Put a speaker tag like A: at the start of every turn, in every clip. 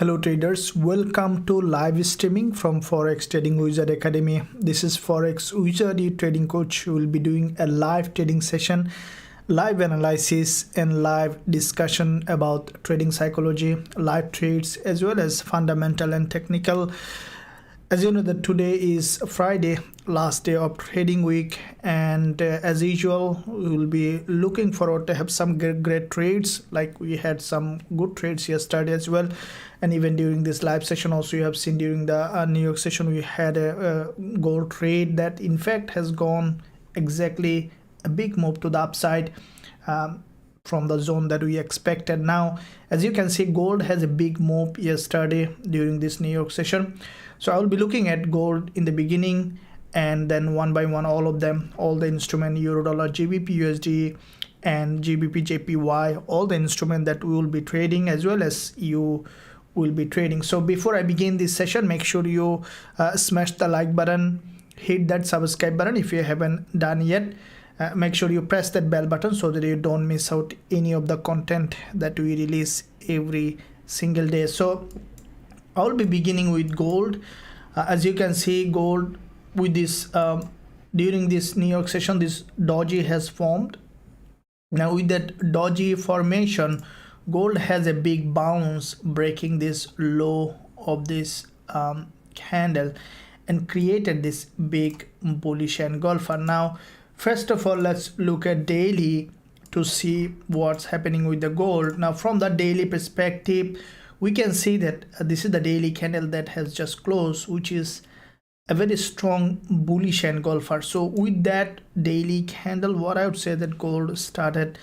A: Hello traders, welcome to live streaming from Forex Trading Wizard Academy. This is Forex Wizard, your trading coach, who will be doing a live trading session, live analysis and live discussion about trading psychology, live trades as well as fundamental and technical. As you know that today is Friday, last day of trading week, and as usual we will be looking forward to have some great trades. Like we had some good trades yesterday as well, and even during this live session also you have seen during the New York session we had a gold trade that in fact has gone exactly a big move to the upside from the zone that we expected. Now as you can see, gold has a big move yesterday during this New York session. So I will be looking at gold in the beginning and then one by one all of them, all the instrument, euro dollar, GBP USD and GBP JPY, all the instrument that we will be trading as well as you will be trading. So before I begin this session, make sure you smash the like button, hit that subscribe button if you haven't done yet. Make sure you press that bell button so that you don't miss out any of the content that we release every single day. So I'll be beginning with gold. As you can see, gold with this during this New York session, this doji has formed. Now with that doji formation, gold has a big bounce, breaking this low of this candle and created this big bullish engulfer. Now first of all, let's look at daily to see what's happening with the gold. Now from the daily perspective, we can see that this is the daily candle that has just closed, which is a very strong bullish engulfer. So with that daily candle, what I would say that gold started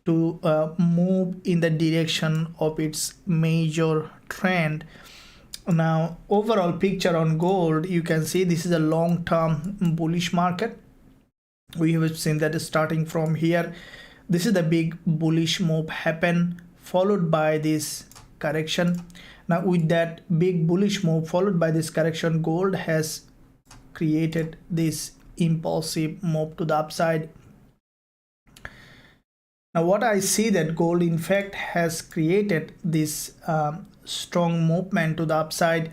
A: to move in the direction of its major trend. Now overall picture on gold, you can see this is a long-term bullish market. We have seen that starting from here, this is the big bullish move happen, followed by this correction. Now with that big bullish move followed by this correction, gold has created this impulsive move to the upside. Now what I see that gold in fact has created this strong movement to the upside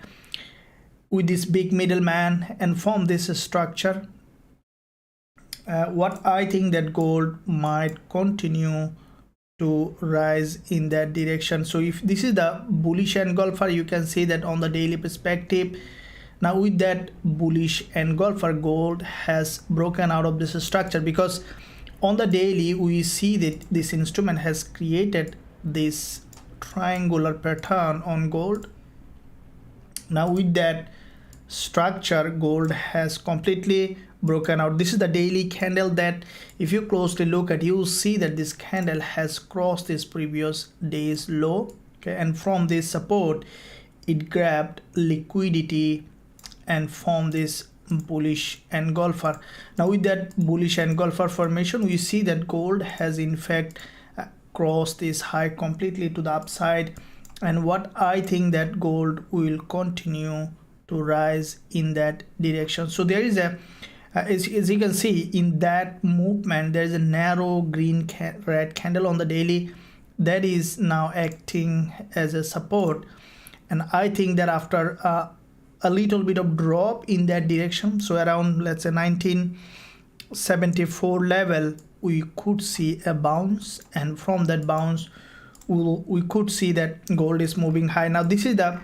A: with this big middleman and form this structure. What I think that gold might continue to rise in that direction. So if this is the bullish engulfer, you can see that on the daily perspective. Now with that bullish engulfer, gold has broken out of this structure, because on the daily we see that this instrument has created this triangular pattern on gold. Now with that structure, gold has completely broken out. This is the daily candle that if you closely look at, you will see that this candle has crossed this previous day's low, okay, and from this support it grabbed liquidity and formed this bullish engulfer. Now with that bullish engulfer formation, we see that gold has in fact crossed this high completely to the upside, and what I think that gold will continue to rise in that direction. So there is a as you can see in that movement, there is a narrow green red candle on the daily that is now acting as a support, and I think that after a little bit of drop in that direction, so around let's say 1974 level, we could see a bounce, and from that bounce we could see that gold is moving high. Now this is a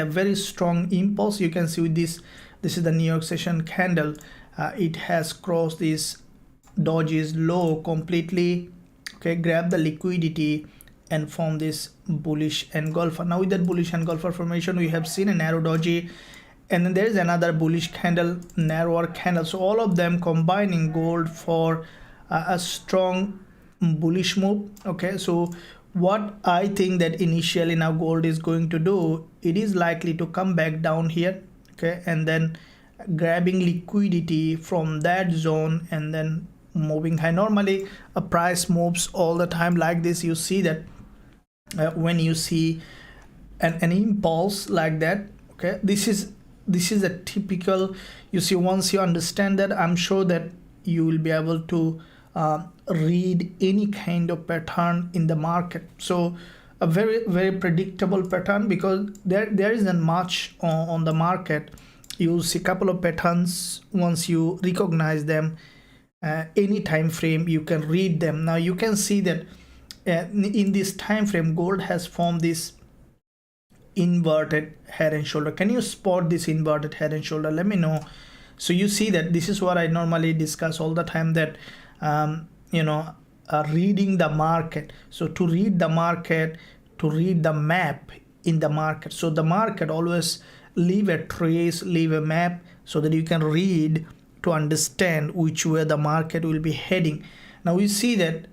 A: very strong impulse. You can see with this is the New York session candle. It has crossed this doji's low completely, okay, grab the liquidity and form this bullish engulfer. Now with that bullish engulfer formation, we have seen a narrow doji, and then there is another bullish candle, narrower candle. So all of them combining gold for a strong bullish move. Okay, so what I think that initially now gold is going to do, it is likely to come back down here, okay, and then grabbing liquidity from that zone and then moving high. Normally a price moves all the time like this. You see that when you see an impulse like that, okay, this is a typical, you see, once you understand that, I'm sure that you will be able to read any kind of pattern in the market. So a very predictable pattern, because there isn't much on the market. You see a couple of patterns. Once you recognize them, any time frame you can read them. Now you can see that in this time frame, gold has formed this inverted head and shoulder. Can you spot this inverted head and shoulder? Let me know. So you see that this is what I normally discuss all the time, that reading the market. So to read the market, to read the map in the market, so the market always leave a trace, leave a map, so that you can read to understand which way the market will be heading. Now we see that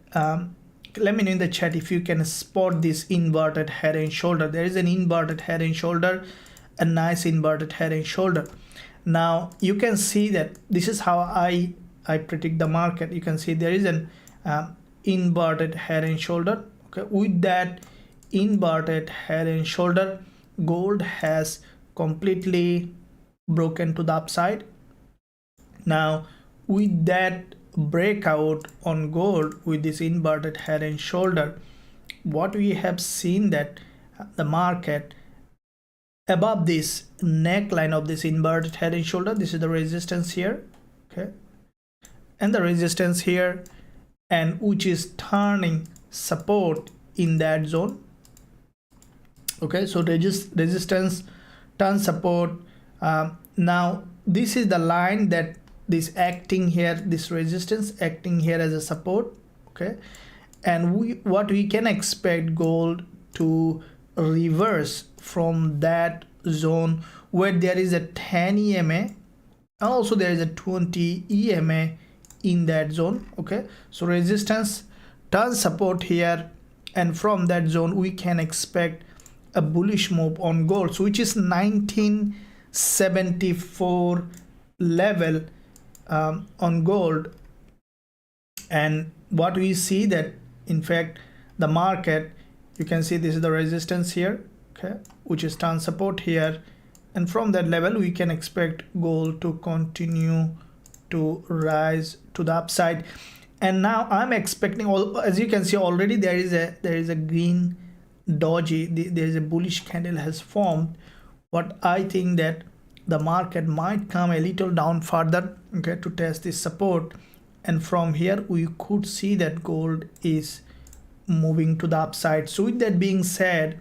A: let me know in the chat if you can spot this inverted head and shoulder. There is an inverted head and shoulder, a nice inverted head and shoulder. Now you can see that this is how I predict the market. You can see there is an inverted head and shoulder. Okay, with that inverted head and shoulder, gold has completely broken to the upside. Now with that breakout on gold, with this inverted head and shoulder, what we have seen that the market above this neckline of this inverted head and shoulder, this is the resistance here, okay, and the resistance here, and which is turning support in that zone. Okay, so resistance turn support. Now this is the line that this acting here, this resistance acting here as a support. Okay, and what we can expect gold to reverse from that zone, where there is a 10 EMA and also there is a 20 EMA in that zone. Okay, so resistance turn support here, and from that zone we can expect a bullish move on gold, so which is 1974 level on gold. And what we see that in fact the market, you can see this is the resistance here, okay, which is turn support here, and from that level we can expect gold to continue to rise to the upside. And now I'm expecting, as you can see already, there is a green doji, there is a bullish candle has formed. What I think that the market might come a little down further, okay, to test this support, and from here we could see that gold is moving to the upside. So with that being said,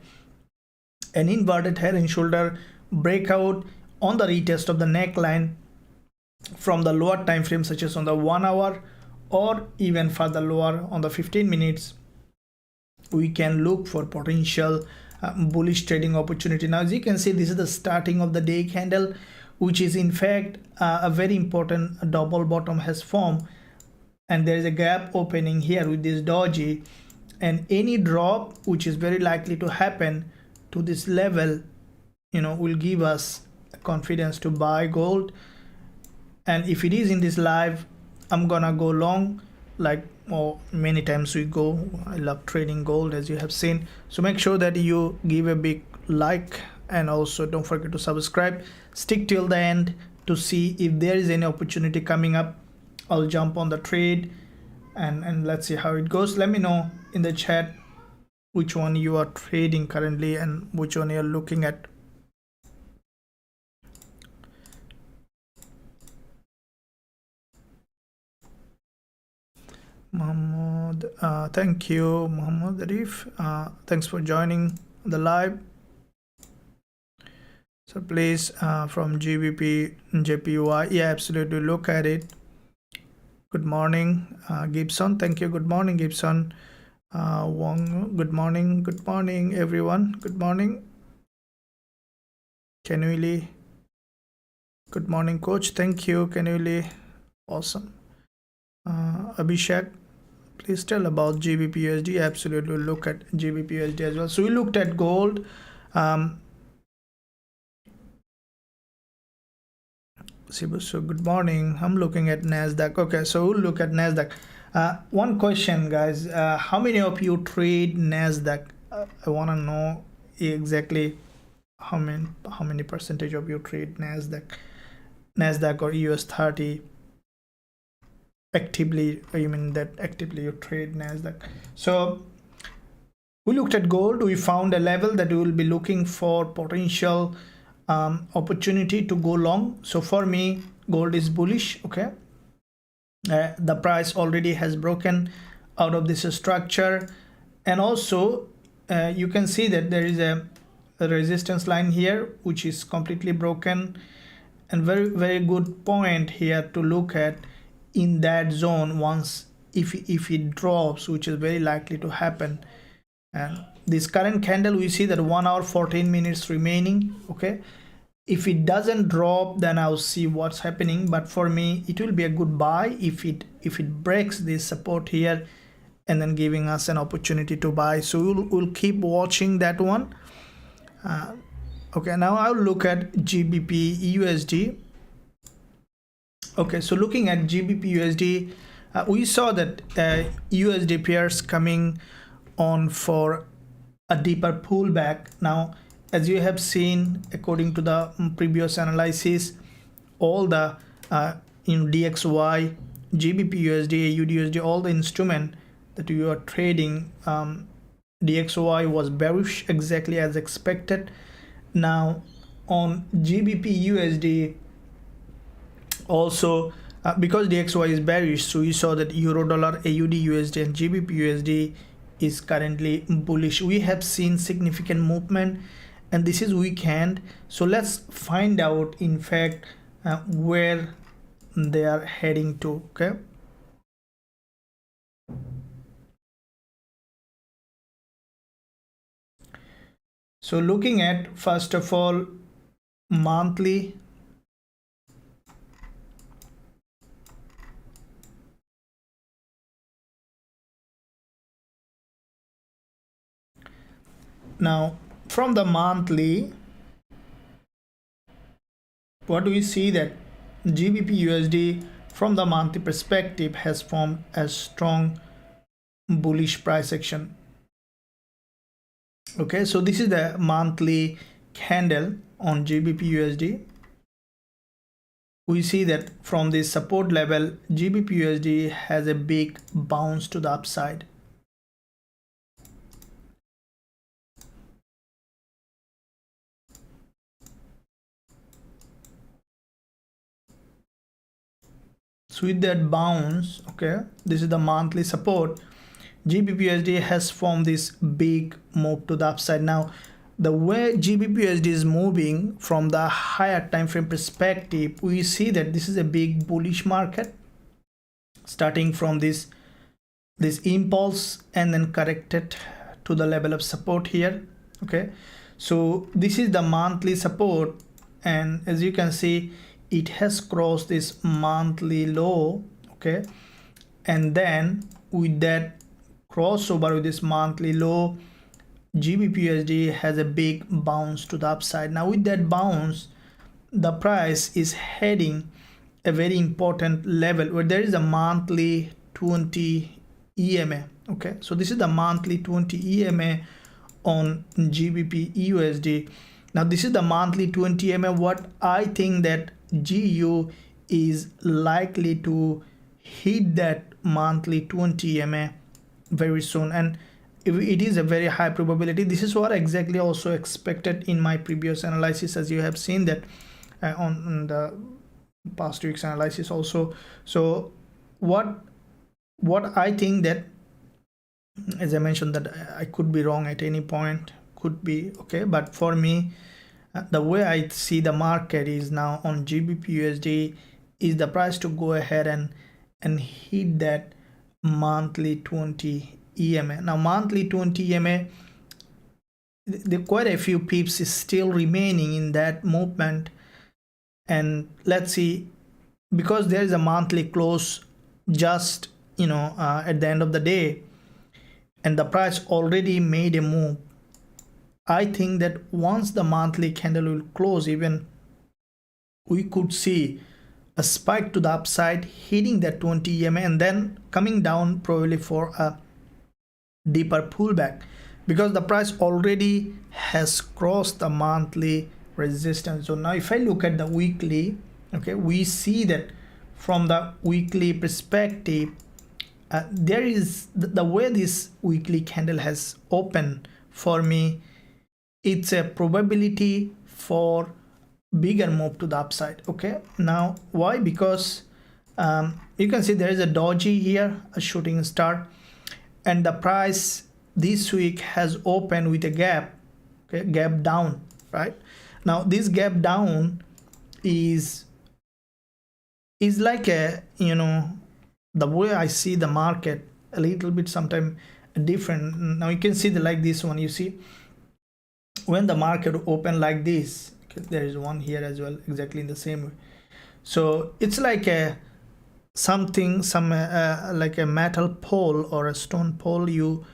A: an inverted head and shoulder breakout on the retest of the neckline from the lower time frame, such as on the 1 hour or even further lower on the 15 minutes, we can look for potential bullish trading opportunity. Now as you can see, this is the starting of the day candle, which is in fact a very important double bottom has formed, and there is a gap opening here with this doji, and any drop which is very likely to happen to this level, will give us confidence to buy gold. And if it is in this live, I'm gonna go long, like many times we go. I love trading gold, as you have seen. So make sure that you give a big like, and also don't forget to subscribe. Stick till the end to see if there is any opportunity coming up. I'll jump on the trade, and let's see how it goes. Let me know in the chat which one you are trading currently and which one you're looking at. Muhammad, thank you, Muhammad Arif. Thanks for joining the live. So please, from GBP, JPY, yeah, absolutely, look at it. Good morning, Gibson. Thank you. Good morning, Gibson. Wong, good morning everyone. Good morning. Kenwili, good morning, coach. Thank you, Kenwili. Awesome. Abhishek, please tell about Gbpusd. Absolutely, look at Gbpusd as well. So we looked at gold. So good morning. I'm looking at NASDAQ. Okay, so we'll look at NASDAQ. One question, guys. How many of you trade NASDAQ? I want to know exactly how many percentage of you trade NASDAQ or US30 actively. You mean that actively you trade NASDAQ? So We looked at gold. We found a level that we will be looking for potential opportunity to go long. So for me, gold is bullish. Okay, the price already has broken out of this structure, and also you can see that there is a resistance line here which is completely broken, and very good point here to look at in that zone once if it drops, which is very likely to happen. And this current candle, we see that 1 hour 14 minutes remaining. Okay, if it doesn't drop, then I'll see what's happening, but for me it will be a good buy if it breaks this support here and then giving us an opportunity to buy. So we'll keep watching that one. Okay, now I'll look at Gbp USD. Okay, so looking at Gbp USD, we saw that USD pairs coming on for a deeper pullback. Now, as you have seen, according to the previous analysis, all the DXY, Gbp USD, AUD USD, all the instrument that you are trading, DXY was bearish exactly as expected. Now on Gbp USD also, because DXY is bearish, so you saw that euro dollar, AUD USD and Gbp USD is currently bullish. We have seen significant movement and this is weekend, so let's find out in fact where they are heading to. Okay, so looking at first of all monthly, now from the monthly, what do we see that Gbp USD from the monthly perspective has formed a strong bullish price action. Okay, so this is the monthly candle on Gbp USD. We see that from this support level, Gbp USD has a big bounce to the upside. So with that bounce, okay, this is the monthly support, Gbpusd has formed this big move to the upside. Now the way Gbpusd is moving from the higher time frame perspective, we see that this is a big bullish market starting from this impulse and then corrected to the level of support here. Okay, so this is the monthly support, and as you can see, it has crossed this monthly low. Okay, and then with that crossover with this monthly low, Gbpusd has a big bounce to the upside. Now with that bounce, the price is heading a very important level where there is a monthly 20 EMA. Okay, so this is the monthly 20 EMA on Gbp USD. Now this is the monthly 20 EMA. What I think that GU is likely to hit that monthly 20 EMA very soon, and it is a very high probability. This is what exactly also expected in my previous analysis, as you have seen that on the past week's analysis also. So what I think that, as I mentioned, that I could be wrong at any point, could be okay, but for me, the way I see the market is now on Gbpusd is the price to go ahead and hit that monthly 20 EMA. Now monthly 20 EMA, there quite a few pips is still remaining in that movement, and let's see, because there is a monthly close just at the end of the day and the price already made a move. I think that once the monthly candle will close, even we could see a spike to the upside hitting that 20 EMA and then coming down probably for a deeper pullback, because the price already has crossed the monthly resistance. So now if I look at the weekly, okay, we see that from the weekly perspective, there is the way this weekly candle has opened for me, it's a probability for bigger move to the upside. Okay, now why? Because you can see there is a doji here, a shooting star, and the price this week has opened with a gap, okay, gap down, right? Now this gap down is like a, you know, the way I see the market a little bit sometimes different. Now you can see the like this one, you see when the market open like this, okay, there is one here as well exactly in the same way. So it's like a something, like a metal pole or a stone pole you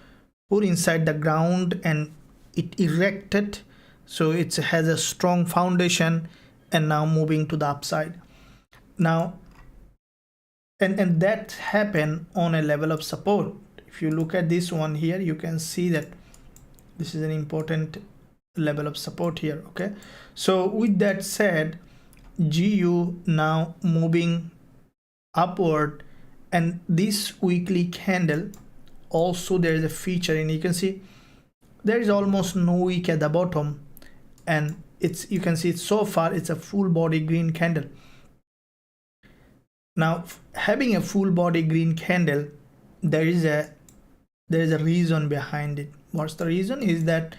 A: put inside the ground and it erected, so it has a strong foundation and now moving to the upside. Now and that happened on a level of support. If you look at this one here, you can see that this is an important level of support here. Okay, so with that said, GU now moving upward, and this weekly candle also there is a feature, and you can see there is almost no wick at the bottom, and it's, you can see it so far it's a full body green candle. Now having a full body green candle, there is a reason behind it. What's the reason? Is that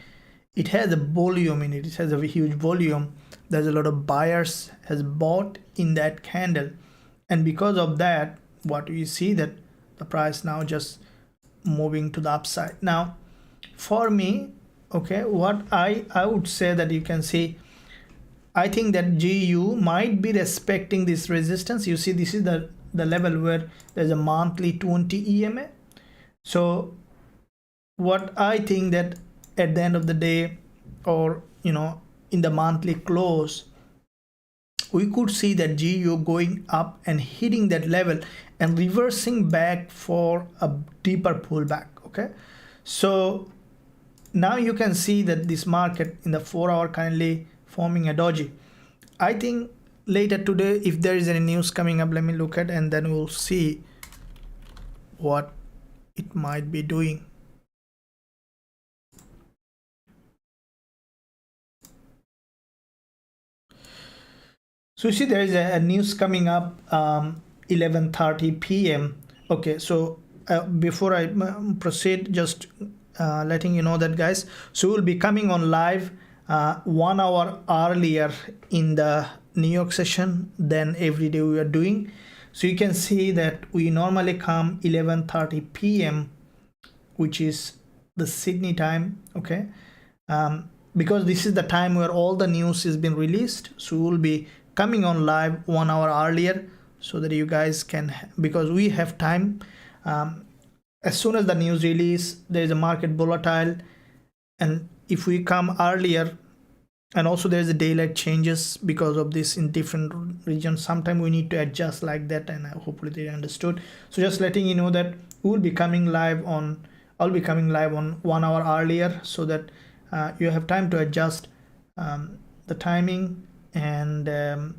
A: it has a volume in it. It has a huge volume. There's a lot of buyers has bought in that candle, and because of that, what we see that the price now just moving to the upside. Now for me, okay, what I would say that you can see, I think that GU might be respecting this resistance. You see this is the level where there's a monthly 20 EMA. So what I think that at the end of the day, or you know, in the monthly close, we could see that GU going up and hitting that level and reversing back for a deeper pullback. Okay, so now you can see that this market in the 4-hour currently forming a doji. I think later today, if there is any news coming up, let me look at, and then we'll see what it might be doing. So you see there is a news coming up 11:30 p.m. Okay, so before I proceed, just letting you know that, guys, so we'll be coming on live 1 hour earlier in the New York session than every day we are doing. So you can see that we normally come 11:30 p.m. which is the Sydney time. Okay, because this is the time where all the news has been released, so we'll be coming on live 1 hour earlier so that you guys can, because we have time. As soon as the news release, there is a market volatile, and if we come earlier, and also there's a daylight changes because of this in different regions, sometimes we need to adjust like that, and hopefully they understood. So just letting you know that we'll be coming live on, I'll be coming live on 1 hour earlier so that you have time to adjust the timing, and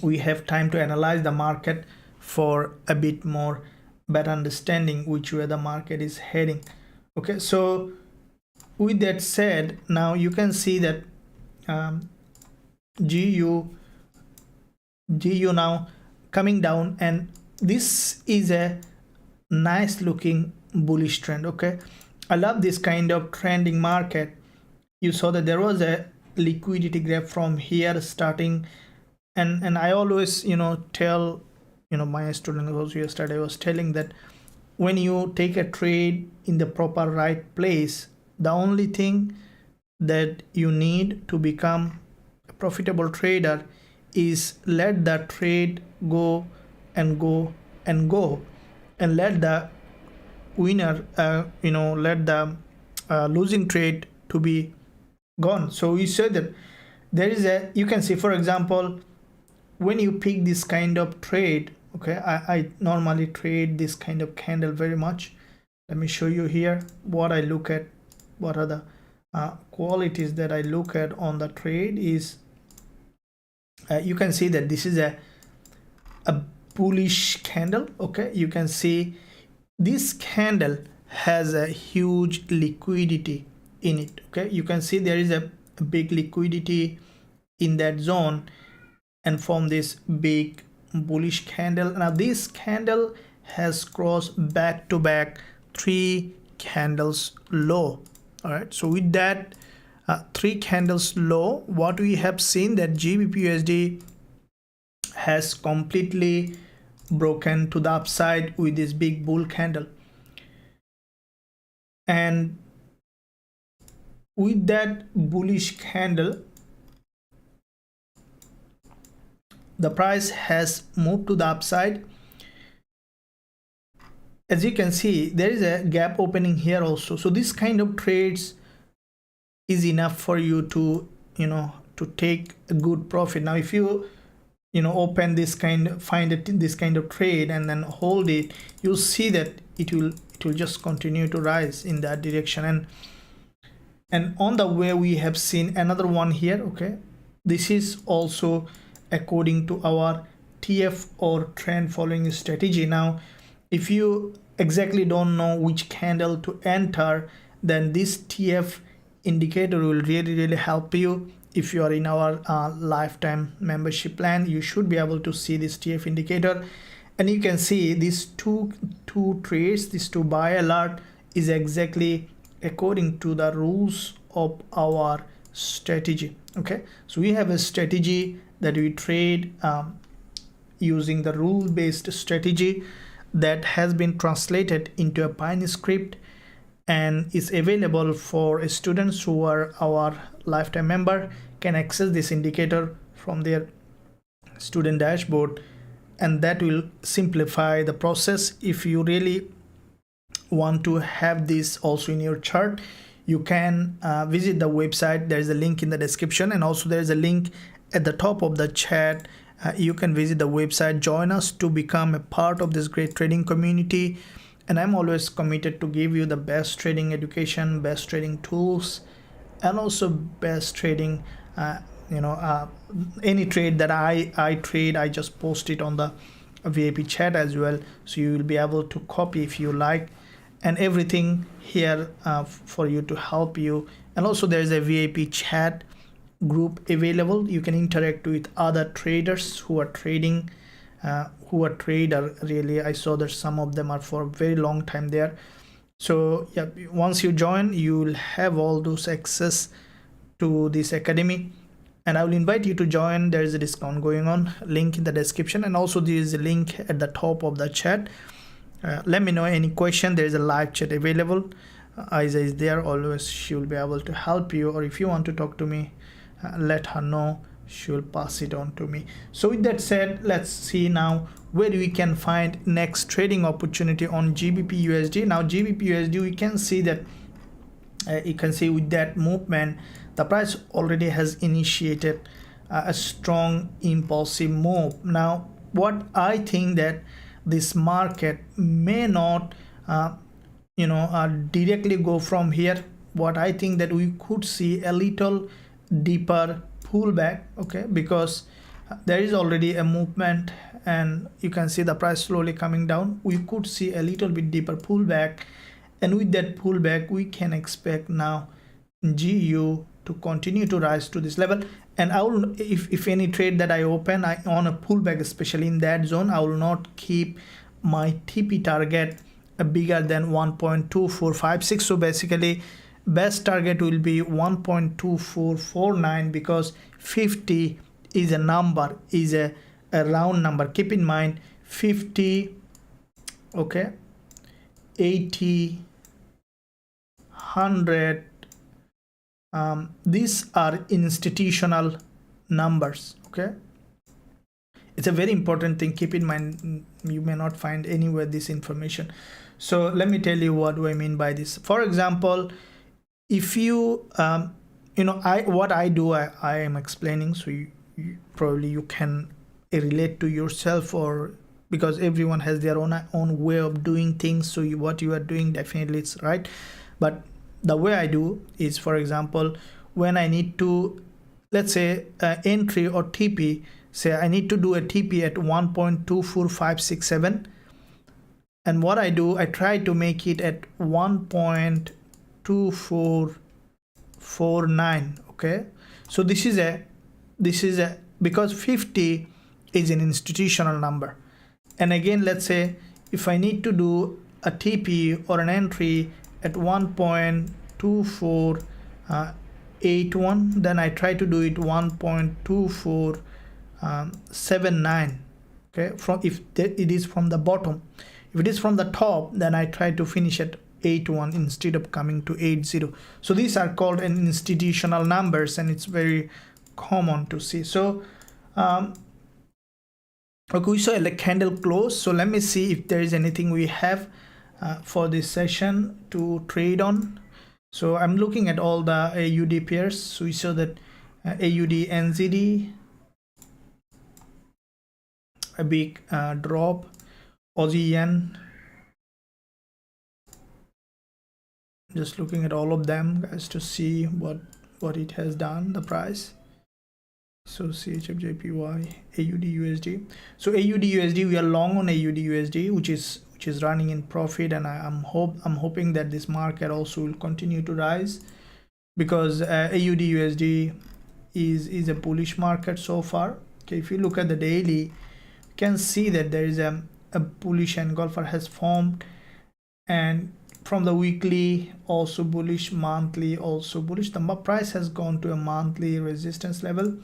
A: we have time to analyze the market for a bit more better understanding which way the market is heading. Okay, so with that said, now you can see that GU now coming down, and this is a nice looking bullish trend. Okay, I love this kind of trending market. You saw that there was a liquidity graph from here starting, and I always, you know, tell, you know, my student also yesterday I was telling that when you take a trade in the proper right place, the only thing that you need to become a profitable trader is let the trade go and go and go, and let the winner you know, let the losing trade to be gone. So we said that there is a, you can see, for example, when you pick this kind of trade, okay, I normally trade this kind of candle very much. Let me show you here what I look at. What are the qualities that I look at on the trade is, you can see that this is a bullish candle. Okay, you can see this candle has a huge liquidity in it. Okay, you can see there is a big liquidity in that zone and form this big bullish candle. Now this candle has crossed back to back 3 candles low. All right, so with that 3 candles low, what we have seen that Gbpusd has completely broken to the upside with this big bull candle, and with that bullish candle the price has moved to the upside. As you can see, there is a gap opening here also. So this kind of trades is enough for you to to take a good profit. Now if you open this kind, find it this kind of trade and then hold it, you'll see that it will just continue to rise in that direction. And on the way we have seen another one here. Okay, this is also according to our TF or trend following strategy. Now if you exactly don't know which candle to enter, then this TF indicator will really help you. If you are in our lifetime membership plan, you should be able to see this TF indicator, and you can see these two trades, these 2 buy alert is exactly according to the rules of our strategy. Okay, so we have a strategy that we trade using the rule-based strategy that has been translated into a Python script and is available for students who are our lifetime member, can access this indicator from their student dashboard, and that will simplify the process. If you really want to have this also in your chart, you can visit the website. There is a link in the description, and also there is a link at the top of the chat. You can visit the website, join us to become a part of this great trading community. And I'm always committed to give you the best trading education, best trading tools, and also best trading any trade that I trade, I just post it on the VIP chat as well, so you will be able to copy if you like, and everything here for you to help you. And also there is a VIP chat group available. You can interact with other traders who are trading, who are trader really. I saw that some of them are for a very long time there. So yeah, once you join, you will have all those access to this academy, and I will invite you to join. There is a discount going on, link in the description, and also there is a link at the top of the chat. Let me know any question. There is a live chat available. Isa is there always. She will be able to help you, or if you want to talk to me, let her know. She will pass it on to me. So with that said, let's see now where we can find next trading opportunity on Gbpusd. Now Gbpusd, we can see that you can see with that movement, the price already has initiated a strong impulsive move. Now what I think that this market may not directly go from here. What I think that we could see a little deeper pullback, okay, because there is already a movement and you can see the price slowly coming down. We could see a little bit deeper pullback, and with that pullback we can expect now GU to continue to rise to this level. And I will, if any trade that I open on a pullback, especially in that zone, I will not keep my TP target bigger than 1.2456. so basically best target will be 1.2449, because 50 is a number, is a round number. Keep in mind 50, okay, 80, 100, these are institutional numbers. Okay, it's a very important thing. Keep in mind, you may not find anywhere this information. So let me tell you what do I mean by this. For example, if you what I do, I am explaining, so you probably you can relate to yourself, or because everyone has their own way of doing things, so what you are doing definitely it's right. But the way I do is, for example, when I need to, let's say entry or TP, say I need to do a TP at 1.24567, and what I do, I try to make it at 1.2449. okay, so this is a because 50 is an institutional number. And again, let's say if I need to do a TP or an entry at 1.2481, then I try to do it 1.2479. okay, from if it is from the bottom. If it is from the top, then I try to finish at 81 instead of coming to 80. So these are called an institutional numbers, and it's very common to see. So okay, we saw a candle close. So let me see if there is anything we have for this session to trade on. So I'm looking at all the AUD pairs. So we saw that AUD NZD, a big drop. Aussie yen, just looking at all of them, guys, to see what it has done, the price. So CHFJPY, AUD USD. So AUD USD, we are long on AUD USD, which is running in profit, and I'm hoping that this market also will continue to rise, because AUD USD is a bullish market so far. Okay, if you look at the daily, you can see that there is a bullish engulfer has formed, and from the weekly also bullish, monthly also bullish. The price has gone to a monthly resistance level.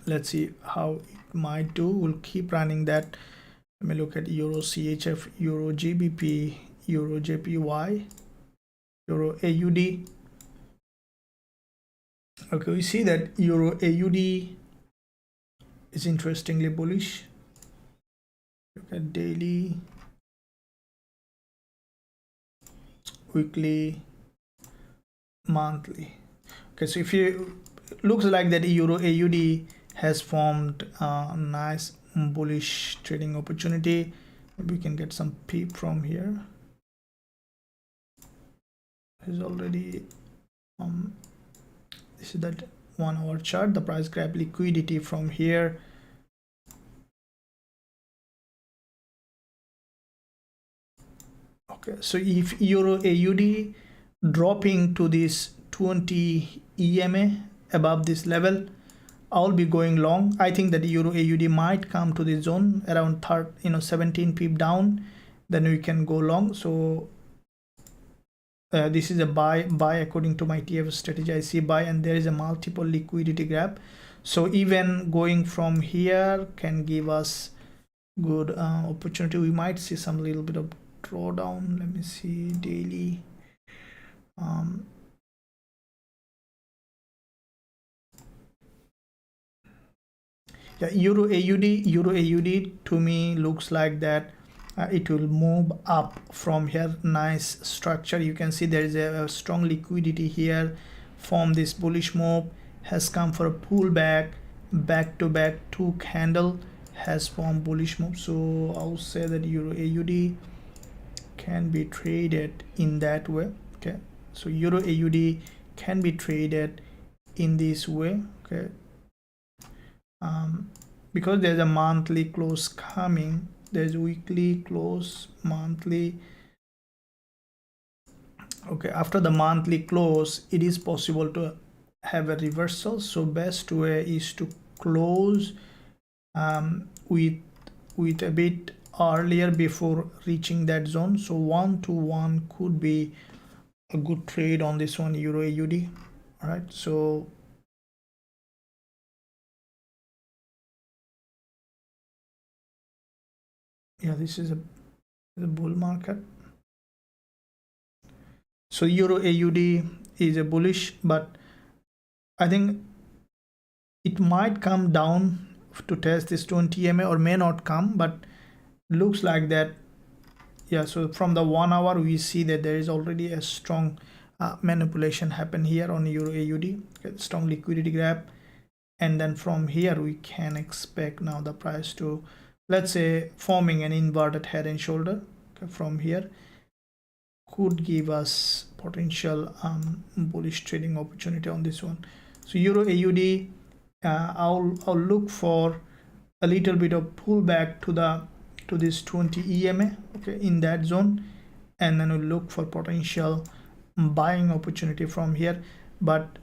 A: Let's see how it might do. We'll keep running that. Let me look at Euro CHF, Euro GBP, Euro JPY, Euro AUD. okay, we see that Euro AUD is interestingly bullish. Look at daily, weekly, monthly. Okay, so if you looks like that Euro AUD has formed a nice bullish trading opportunity. Maybe we can get some peep from here. Is already this is that 1 hour chart. The price grab liquidity from here. Okay, so if Euro AUD dropping to this 20 EMA above this level, I'll be going long. I think that Euro AUD might come to the zone around 17 pip down, then we can go long. So this is a buy according to my TF strategy. I see buy, and there is a multiple liquidity grab. So even going from here can give us good opportunity. We might see some little bit of drawdown. Let me see daily. Yeah, Euro AUD to me looks like that it will move up from here. Nice structure. You can see there is a strong liquidity here from this bullish move, has come for a pullback, back to back 2 candle, has formed bullish move. So I'll say that Euro AUD can be traded in that way. Okay, so Euro AUD can be traded in this way. Okay, because there's a monthly close coming, there's weekly close, monthly. Okay, after the monthly close, it is possible to have a reversal. So best way is to close with a bit earlier before reaching that zone. So 1 to 1 could be a good trade on this one, Euro AUD. All right, so yeah, this is a bull market. So Euro AUD is a bullish, but I think it might come down to test this 20 EMA, or may not come, but looks like that. Yeah, so from the 1 hour we see that there is already a strong manipulation happen here on Euro AUD. Okay, strong liquidity grab, and then from here we can expect now the price to, let's say, forming an inverted head and shoulder. Okay, from here could give us potential bullish trading opportunity on this one. So Euro AUD, I'll look for a little bit of pullback to the to this 20 EMA, okay, in that zone, and then we'll look for potential buying opportunity from here. But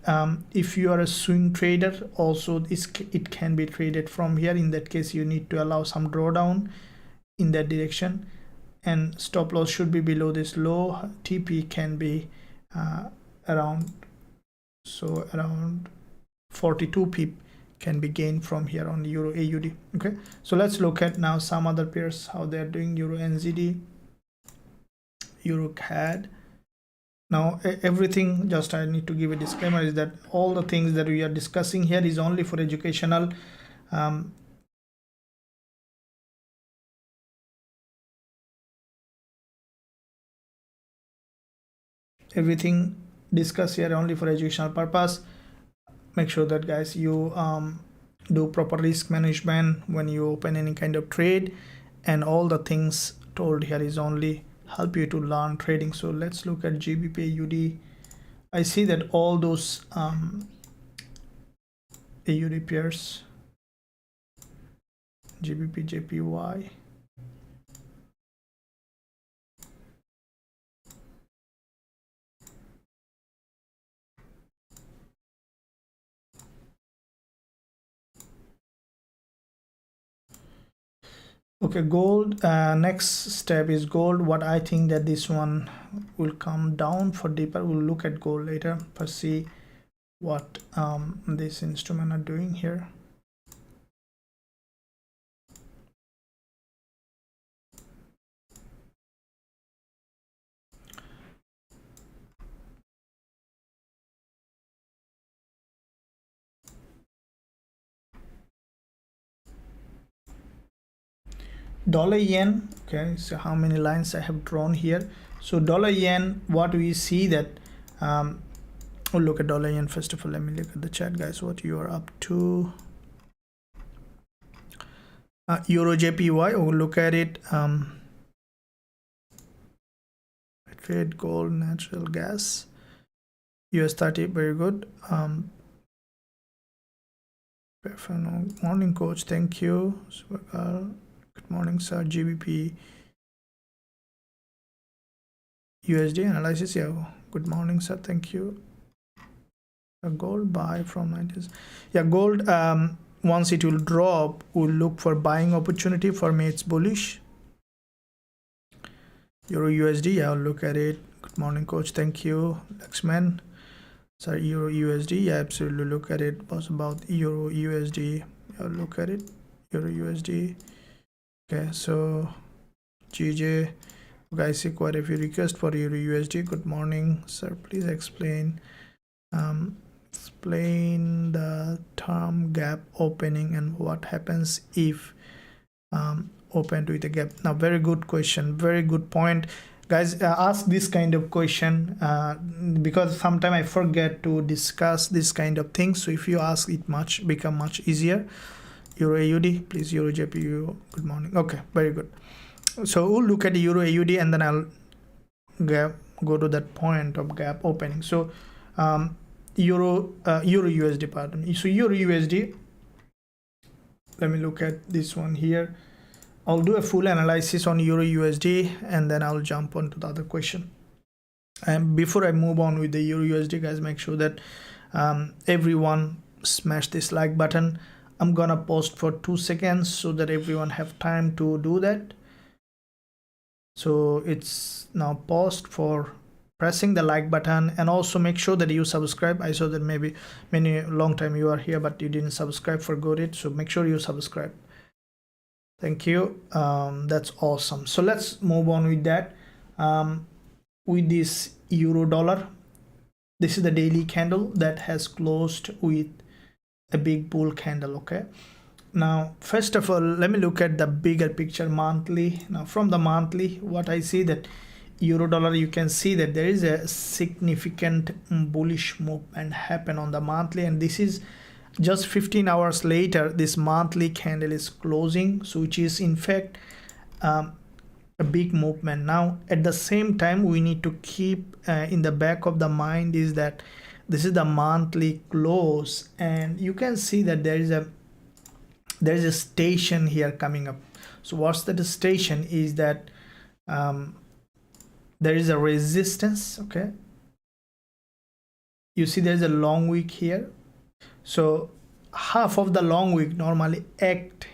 A: if you are a swing trader, also it can be traded from here. In that case, you need to allow some drawdown in that direction, and stop loss should be below this low. TP can be around 42 pip can be gained from here on Euro AUD. Okay, so let's look at now some other pairs, how they're doing. Euro NZD, Euro CAD. Now everything, just I need to give a disclaimer, is that all the things that we are discussing here is only for educational. Everything discussed here only for educational purpose. Make sure that, guys, you do proper risk management when you open any kind of trade, and all the things told here is only help you to learn trading. So let's look at GBP AUD. I see that all those AUD pairs, GBP JPY, okay, gold. Next step is gold. What I think that this one will come down for deeper. We'll look at gold later, but see what this instrument are doing here. Dollar yen, okay, so how many lines I have drawn here. So dollar yen, what we see that we'll look at dollar yen. First of all, let me look at the chat, guys, what you are up to. Euro JPY, we'll look at it. Trade, gold, natural gas, US30, very good. Morning, coach, thank you. Good morning, sir. GBP USD analysis, yeah, good morning, sir, thank you. A gold buy from 90s, yeah, gold, once it will drop, we'll look for buying opportunity. For me, it's bullish. Euro USD, I'll look at it. Good morning, coach, thank you. Lexman, sorry, Euro USD, yeah, absolutely, look at it. Was about Euro USD, I'll look at it. Euro USD, okay, so GJ, guys, see quite a few requests for Euro USD. Good morning, sir, please explain the term gap opening and what happens if opened with a gap. Now, very good question, very good point, guys. Ask this kind of question because sometimes I forget to discuss this kind of things. So if you ask, it become much easier. Euro AUD, please. Euro JPY, good morning. Okay, very good. So we'll look at the Euro AUD, and then I'll go to that point of gap opening. So Euro USD, pardon. So Euro USD, let me look at this one here. I'll do a full analysis on Euro USD, and then I'll jump on to the other question. And before I move on with the Euro USD, guys, make sure that everyone smash this like button. I'm gonna post for 2 seconds so that everyone have time to do that. So it's now paused for pressing the like button, and also make sure that you subscribe. I saw that maybe long time you are here but you didn't subscribe, forgot it, so make sure you subscribe. Thank you. That's awesome. So let's move on with that. With this euro dollar, this is the daily candle that has closed with a big bull candle. Okay, now first of all, let me look at the bigger picture, monthly. Now from the monthly, what I see that euro dollar, you can see that there is a significant bullish movement happen on the monthly, and this is just 15 hours later this monthly candle is closing, so which is in fact a big movement. Now at the same time, we need to keep in the back of the mind is that this is the monthly close, and you can see that there is a station here coming up. So what's the station is that there is a resistance. Okay, you see there's a long wick here, so half of the long wick normally act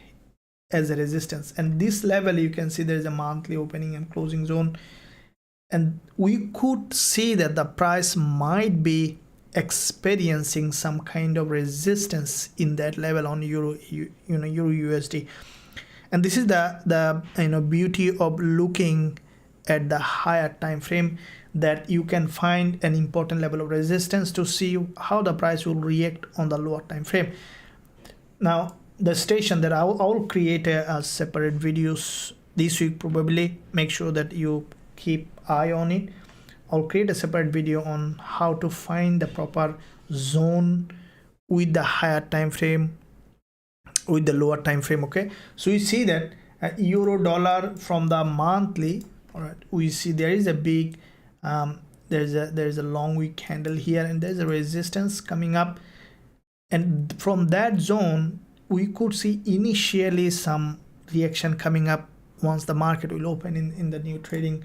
A: as a resistance, and this level you can see there is a monthly opening and closing zone, and we could see that the price might be experiencing some kind of resistance in that level on Euro USD. And this is the beauty of looking at the higher time frame, that you can find an important level of resistance to see how the price will react on the lower time frame. Now the station that I'll create a separate videos this week, probably. Make sure that you keep eye on it. I'll create a separate video on how to find the proper zone with the higher time frame, with the lower time frame. Okay, so you see that euro dollar from the monthly, all right, we see there is a big there's a long wick candle here, and there's a resistance coming up, and from that zone we could see initially some reaction coming up once the market will open in the new trading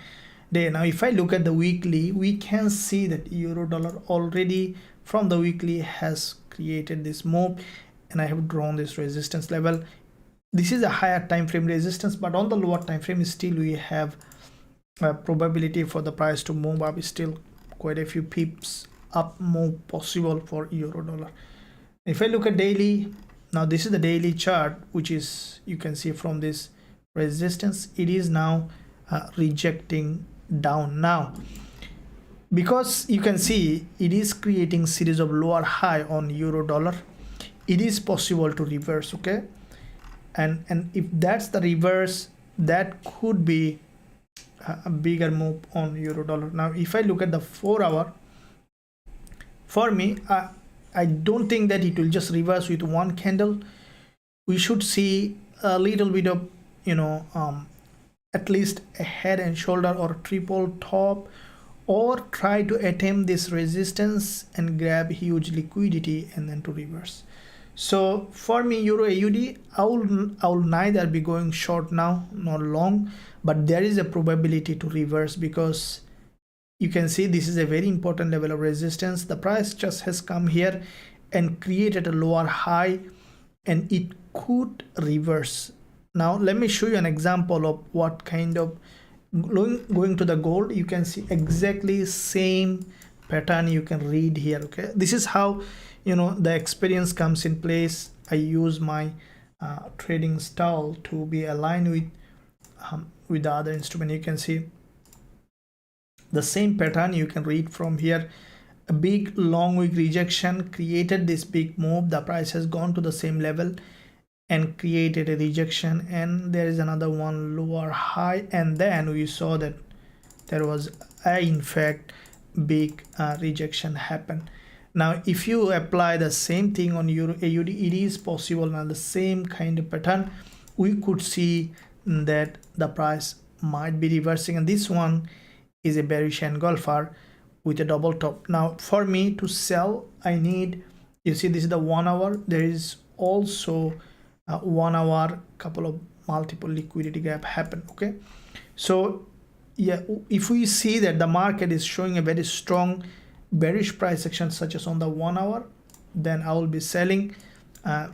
A: day. Now if I look at the weekly, we can see that euro dollar already from the weekly has created this move, and I have drawn this resistance level. This is a higher time frame resistance, but on the lower time frame still we have a probability for the price to move up. Still quite a few pips up move possible for euro dollar. If I look at daily, now this is the daily chart, which is, you can see from this resistance, it is now rejecting down now, because you can see it is creating series of lower high on euro dollar. It is possible to reverse. Okay, and if that's the reverse, that could be a bigger move on euro dollar. Now if I look at the 4 hour, for me, I don't think that it will just reverse with one candle. We should see a little bit of at least a head and shoulder or triple top, or try to attempt this resistance and grab huge liquidity and then to reverse. So for me, euro AUD, I will neither be going short now nor long, but there is a probability to reverse, because you can see this is a very important level of resistance. The price just has come here and created a lower high, and it could reverse. Now let me show you an example of what kind of going to the gold. You can see exactly same pattern you can read here. Okay, this is how the experience comes in place. I use my trading style to be aligned with the other instrument. You can see the same pattern you can read from here. A big long wick rejection created this big move. The price has gone to the same level and created a rejection, and there is another one lower high, and then we saw that there was in fact big rejection happen. Now if you apply the same thing on euro AUD, it is possible. Now the same kind of pattern, we could see that the price might be reversing, and this one is a bearish engulfer with a double top. Now for me to sell, I need, you see this is the 1 hour, there is also 1 hour couple of multiple liquidity gap happen. Okay, so yeah, if we see that the market is showing a very strong bearish price action such as on the 1 hour, then I will be selling. I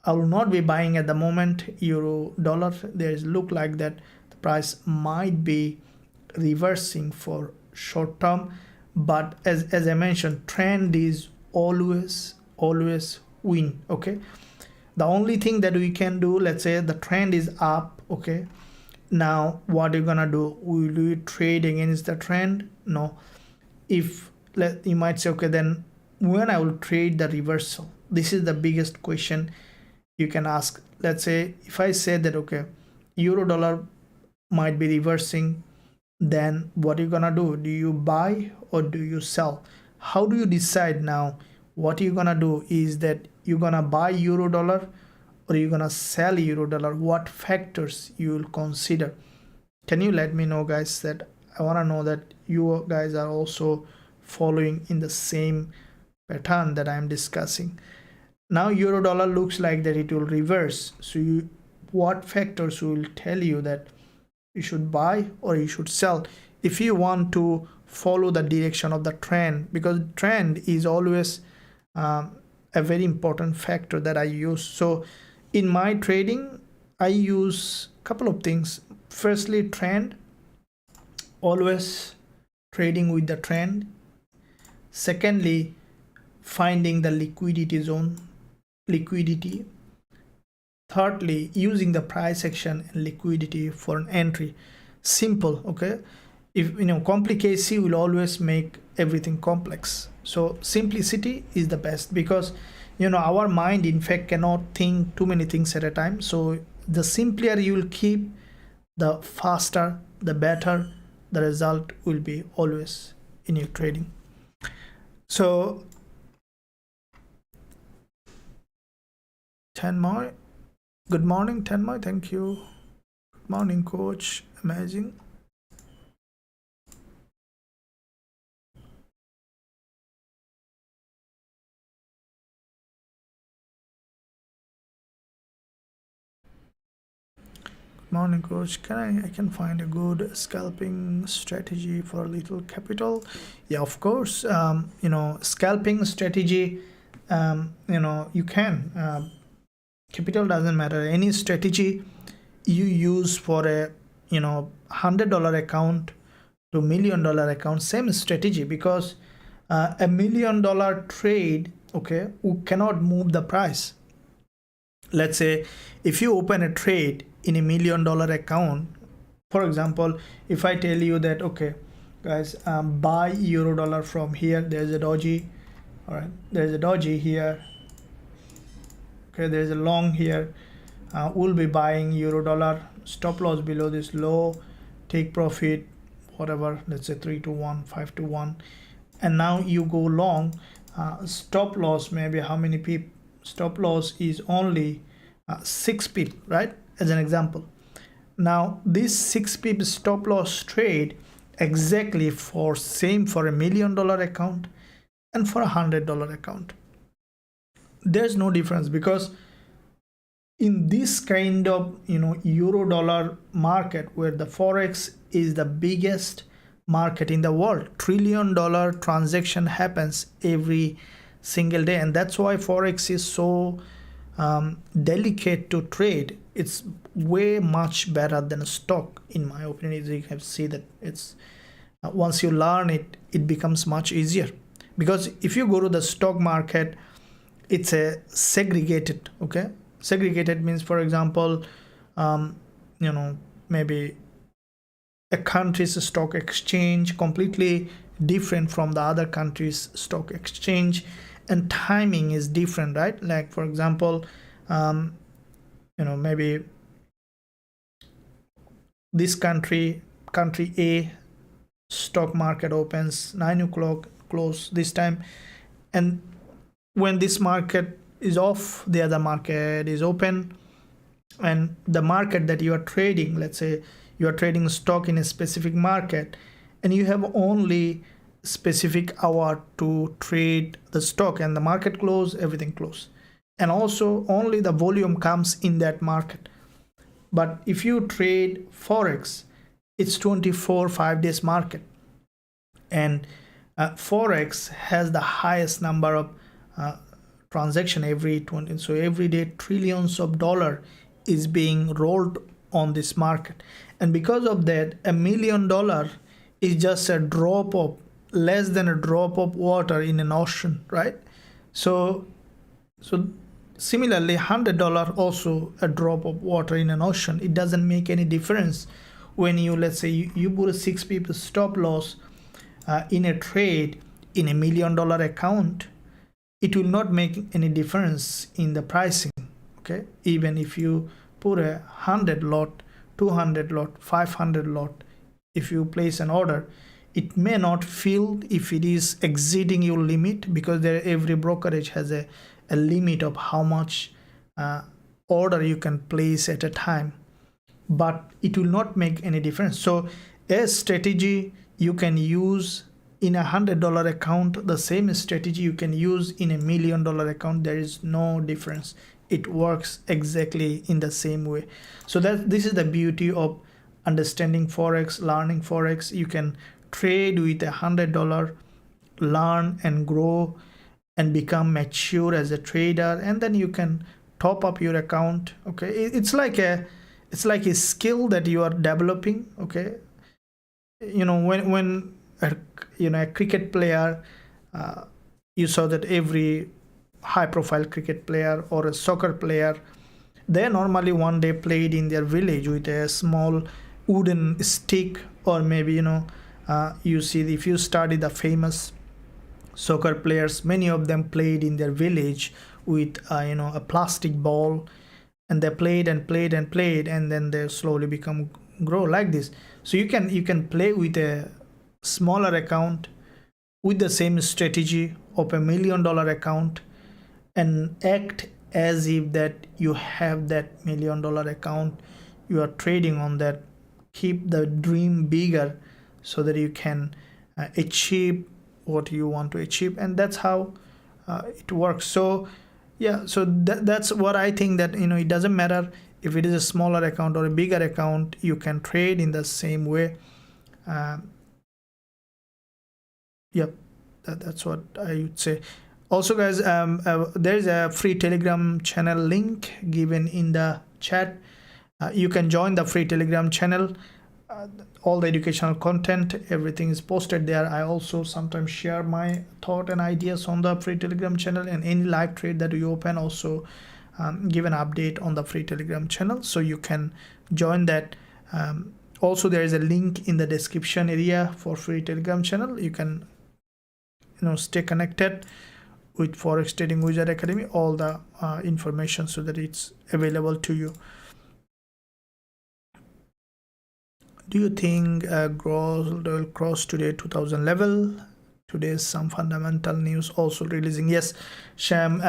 A: will not be buying at the moment euro dollar. There is look like that the price might be reversing for short term, but as I mentioned, trend is always win. Okay, the only thing that we can do, let's say the trend is up. Okay, now what are you gonna do? Will you trade against the trend? No. If you might say, okay, then when I will trade the reversal? This is the biggest question you can ask. Let's say if I say that, okay, euro dollar might be reversing, then what are you gonna do? Do you buy or do you sell? How do you decide now? What you're gonna do is that you're gonna buy euro dollar or you're gonna sell euro dollar. What factors you will consider? Can you let me know, guys? That I want to know that you guys are also following in the same pattern that I'm discussing. Now euro dollar looks like that it will reverse. So what factors will tell you that you should buy or you should sell if you want to follow the direction of the trend, because trend is always a very important factor that I use. So in my trading, I use a couple of things. Firstly, trend, always trading with the trend. Secondly, finding the liquidity zone, liquidity. Thirdly, using the price action and liquidity for an entry. Simple, okay? If complicacy will always make everything complex. So simplicity is the best, because our mind in fact cannot think too many things at a time. So the simpler you will keep, the faster, the better the result will be always in your trading. So 10 more. Good morning, Tenmoy. Thank you. Good morning, coach. Amazing. Good morning, coach. I can find a good scalping strategy for a little capital? Yeah, of course. Scalping strategy. You can. Capital doesn't matter. Any strategy you use for a $100 account to $1 million account, same strategy, because a $1 million trade, okay, you cannot move the price. Let's say if you open a trade in $1 million account, for example, if I tell you that, okay guys, buy euro dollar from here, there's a doji, all right, there's a doji here, okay, there's a long here, we'll be buying euro dollar, stop loss below this low, take profit, whatever, let's say 3 to 1, 5 to 1, and now you go long. Stop loss, maybe how many pip? Stop loss is only 6 pip, right, as an example. Now this 6 pip stop loss trade exactly same for $1 million account and for $100 account. There's no difference, because in this kind of euro dollar market, where the forex is the biggest market in the world, $1 trillion transaction happens every single day, and that's why forex is so delicate to trade. It's way much better than a stock, in my opinion. You can see that it's once you learn it, it becomes much easier, because if you go to the stock market, it's a segregated, okay? Segregated means, for example, maybe a country's stock exchange completely different from the other country's stock exchange, and timing is different, right? Like, for example, maybe this country A stock market opens 9 o'clock, close this time, and when this market is off, the other market is open, and the market that you are trading, let's say you are trading stock in a specific market, and you have only specific hour to trade the stock, and the market close, everything close, and also only the volume comes in that market. But if you trade forex, it's 24 5 days market, and forex has the highest number of transaction every 20, so every day trillions of dollar is being rolled on this market, and because of that, $1 million is just a drop of less than a drop of water in an ocean, right? So similarly, $100 also a drop of water in an ocean. It doesn't make any difference when you, let's say you put a 6 pip stop loss in a trade in $1 million account. It will not make any difference in the pricing, okay? Even if you put a 100 lot, 200 lot, 500 lot, if you place an order, it may not fill if it is exceeding your limit, because every brokerage has a limit of how much order you can place at a time, but it will not make any difference. So a strategy you can use in a $100 account, the same strategy you can use in $1 million account. There is no difference it works exactly in the same way. So this is the beauty of understanding Forex, learning Forex. You can trade with $100, learn and grow and become mature as a trader, and then you can top up your account. Okay, it's like a skill that you are developing. Okay, when a cricket player, you saw that every high profile cricket player or a soccer player, they normally one day played in their village with a small wooden stick, or maybe you see, if you study the famous soccer players, many of them played in their village with a plastic ball, and they played and played and played, and then they slowly grow like this. So you can play with a smaller account with the same strategy of $1 million account, and act as if that you have that $1 million account, you are trading on that. Keep the dream bigger so that you can achieve what you want to achieve, and that's how it works. So yeah, so that's what I think, that it doesn't matter if it is a smaller account or a bigger account, you can trade in the same way. Yep, that's what I would say. Also guys, there is a free Telegram channel link given in the chat. You can join the free Telegram channel. All the educational content, everything is posted there. I also sometimes share my thought and ideas on the free Telegram channel, and any live trade that we open also give an update on the free Telegram channel, so you can join that. Also there is a link in the description area for free Telegram channel. You can stay connected with Forex Trading Wizard Academy, all the information, so that it's available to you. Do you think gold will cross today 2000 level? Today is some fundamental news also releasing. Yes, Shan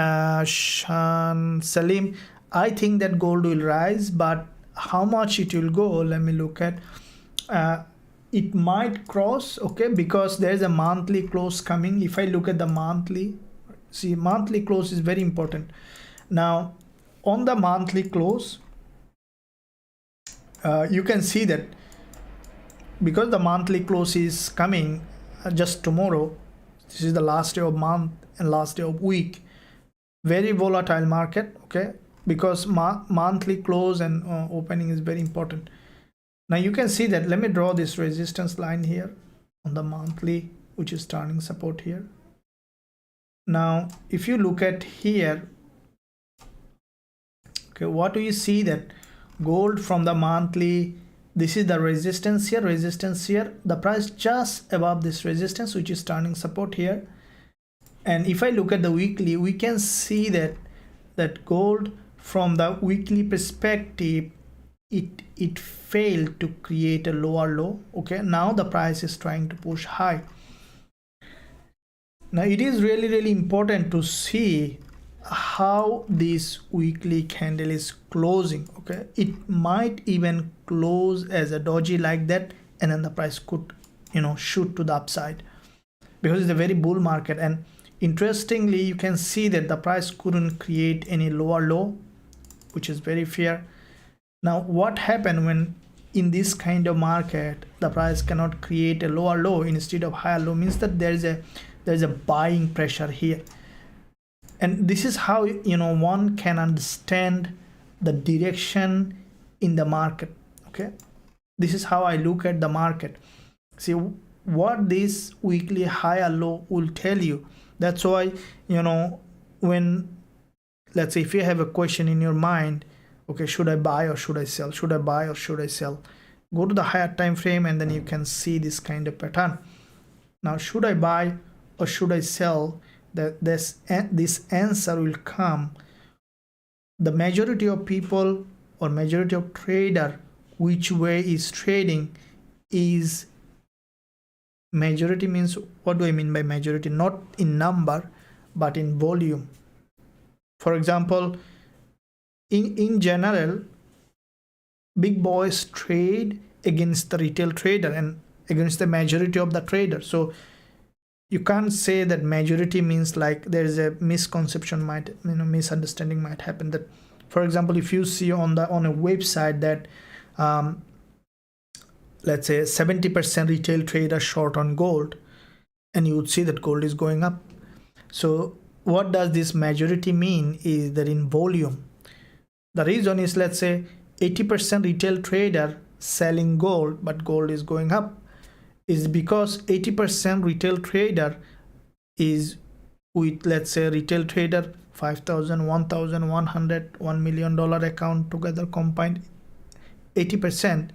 A: Salim, I think that gold will rise, but how much it will go, let me look at. It might cross, okay, because there's a monthly close coming. If I look at the monthly, see, monthly close is very important. Now on the monthly close, you can see that because the monthly close is coming just tomorrow, this is the last day of month and last day of week, very volatile market. Okay, because monthly close and opening is very important. Now you can see that, let me draw this resistance line here on the monthly, which is turning support here. Now if you look at here, okay, what do you see, that gold from the monthly, this is the resistance here, the price just above this resistance, which is turning support here. And if I look at the weekly, we can see that gold from the weekly perspective, it failed to create a lower low. Okay, now the price is trying to push high. Now it is really important to see how this weekly candle is closing. Okay, it might even close as a doji like that, and then the price could shoot to the upside, because it's a very bull market. And interestingly, you can see that the price couldn't create any lower low, which is very fair. Now what happened when in this kind of market the price cannot create a lower low instead of higher low, means that there's a buying pressure here. And this is how one can understand the direction in the market. Okay, this is how I look at the market. See what this weekly higher low will tell you. That's why when, let's say, if you have a question in your mind, okay, should I buy or should I sell, should I buy or should I sell, go to the higher time frame, and then you can see this kind of pattern. Now should I buy or should I sell, that this answer will come. The majority of people or majority of trader, which way is trading, is majority. Means, what do I mean by majority? Not in number but in volume. For example, in general, big boys trade against the retail trader and against the majority of the traders. So you can't say that majority means like there is a misconception might, misunderstanding might happen, that for example, if you see on a website that let's say 70% retail trader short on gold, and you would see that gold is going up. So what does this majority mean is that in volume, the reason is, let's say 80% retail trader selling gold but gold is going up, is because 80% retail trader is with, let's say, retail trader 5,000, 1,000, 100, $1 million account together combined 80%,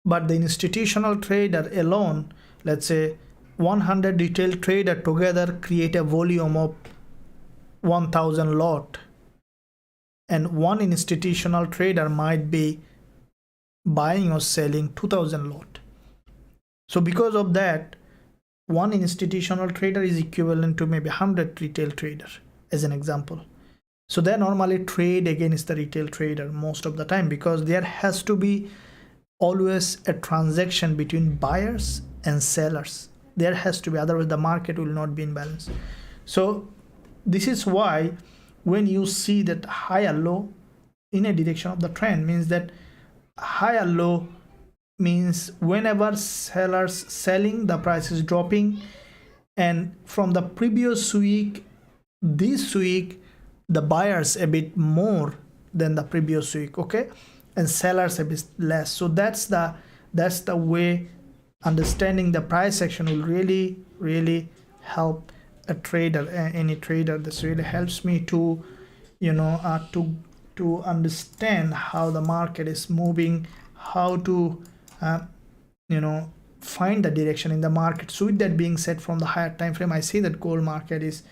A: but the institutional trader alone, let's say 100 retail trader together create a volume of 1,000 lot, and one institutional trader might be buying or selling 2,000 lot. So because of that, one institutional trader is equivalent to maybe 100 retail trader as an example. So they normally trade against the retail trader most of the time, because there has to be always a transaction between buyers and sellers. There has to be, otherwise the market will not be in balance. So this is why when you see that higher low in a direction of the trend, means that higher low means whenever sellers selling, the price is dropping, and from the previous week, this week the buyers a bit more than the previous week, okay, and sellers a bit less. So that's the way understanding the price action will really help a trader, any trader. This really helps me to to understand how the market is moving, how to find the direction in the market. So with that being said, from the higher time frame, I see that gold market is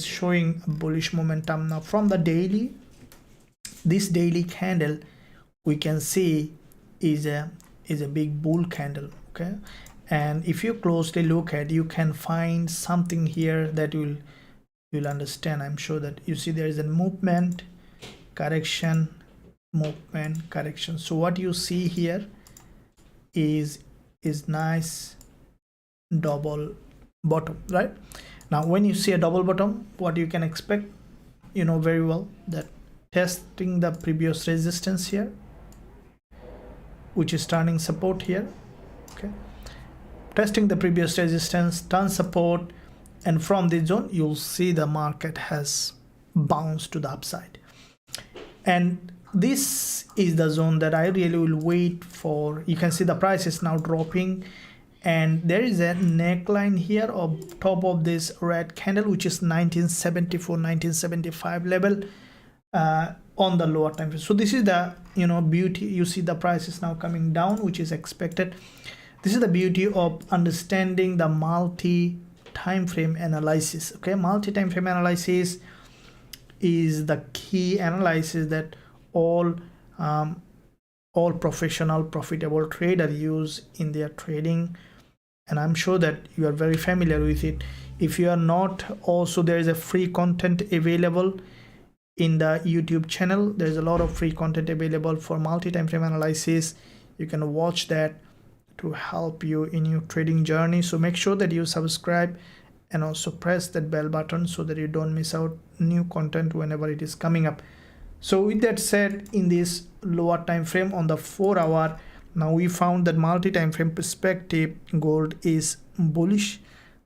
A: showing a bullish momentum. Now from the daily, this daily candle we can see is a big bull candle, okay, and if you closely look at, you can find something here that you'll understand. I'm sure that you see there is a movement, correction, movement, correction. So what you see here is nice double bottom, right? Now when you see a double bottom, what you can expect, very well, that testing the previous resistance here, which is turning support here, okay, testing the previous resistance, turn support, and from this zone you'll see the market has bounced to the upside, and this is the zone that I really will wait for. You can see the price is now dropping, and there is a neckline here on top of this red candle, which is 1974 1975 level on the lower time frame. So this is the beauty. You see the price is now coming down, which is expected. This is the beauty of understanding the multi time frame analysis, okay. Multi time frame analysis is the key analysis that all professional profitable trader use in their trading, and I'm sure that you are very familiar with it. If you are not, also there is a free content available in the YouTube channel. There's a lot of free content available for multi time frame analysis. You can watch that to help you in your trading journey. So make sure that you subscribe and also press that bell button so that you don't miss out new content whenever it is coming up. So with that said, in this lower time frame on the 4 hour, now we found that multi time frame perspective, gold is bullish.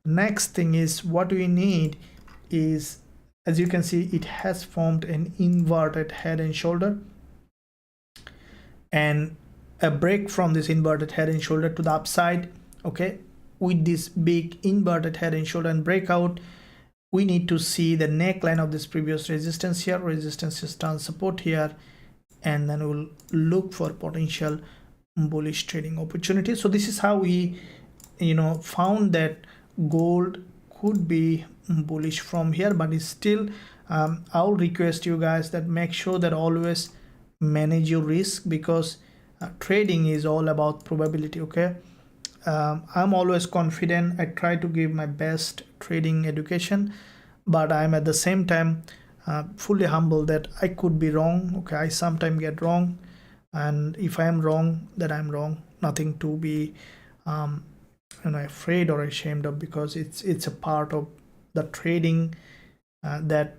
A: Next thing is, what we need is, as you can see, it has formed an inverted head and shoulder, and a break from this inverted head and shoulder to the upside, okay. With this big inverted head and shoulder and breakout, we need to see the neckline of this previous resistance here. Resistance is turn support here, and then we'll look for potential bullish trading opportunity. So this is how we found that gold could be bullish from here, but it's still I'll request you guys that make sure that always manage your risk, because trading is all about probability, okay. I'm always confident. I try to give my best trading education, but I'm at the same time fully humble that I could be wrong, okay. I sometimes get wrong, and if I am wrong, then I'm wrong. Nothing to be afraid or ashamed of, because it's a part of the trading that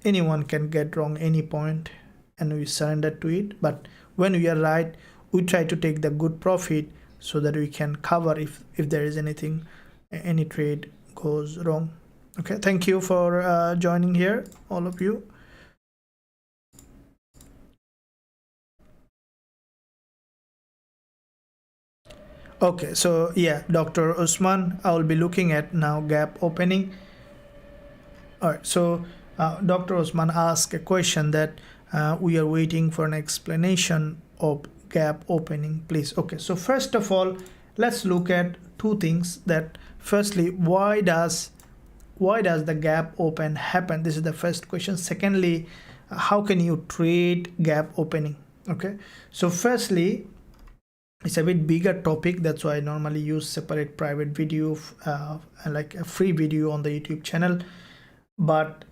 A: anyone can get wrong any point, and we surrender to it. But when we are right, we try to take the good profit so that we can cover if there is anything, any trade goes wrong. Okay, thank you for joining here, all of you. Okay, so yeah, Dr. Usman, I will be looking at now gap opening. All right, so Dr. Usman asked a question that we are waiting for an explanation of gap opening, please. Okay, so first of all, let's look at two things. That firstly, why does the gap open happen? This is the first question. Secondly, how can you trade gap opening? Okay, so firstly, it's a bit bigger topic, that's why I normally use separate private video, like a free video on the YouTube channel. But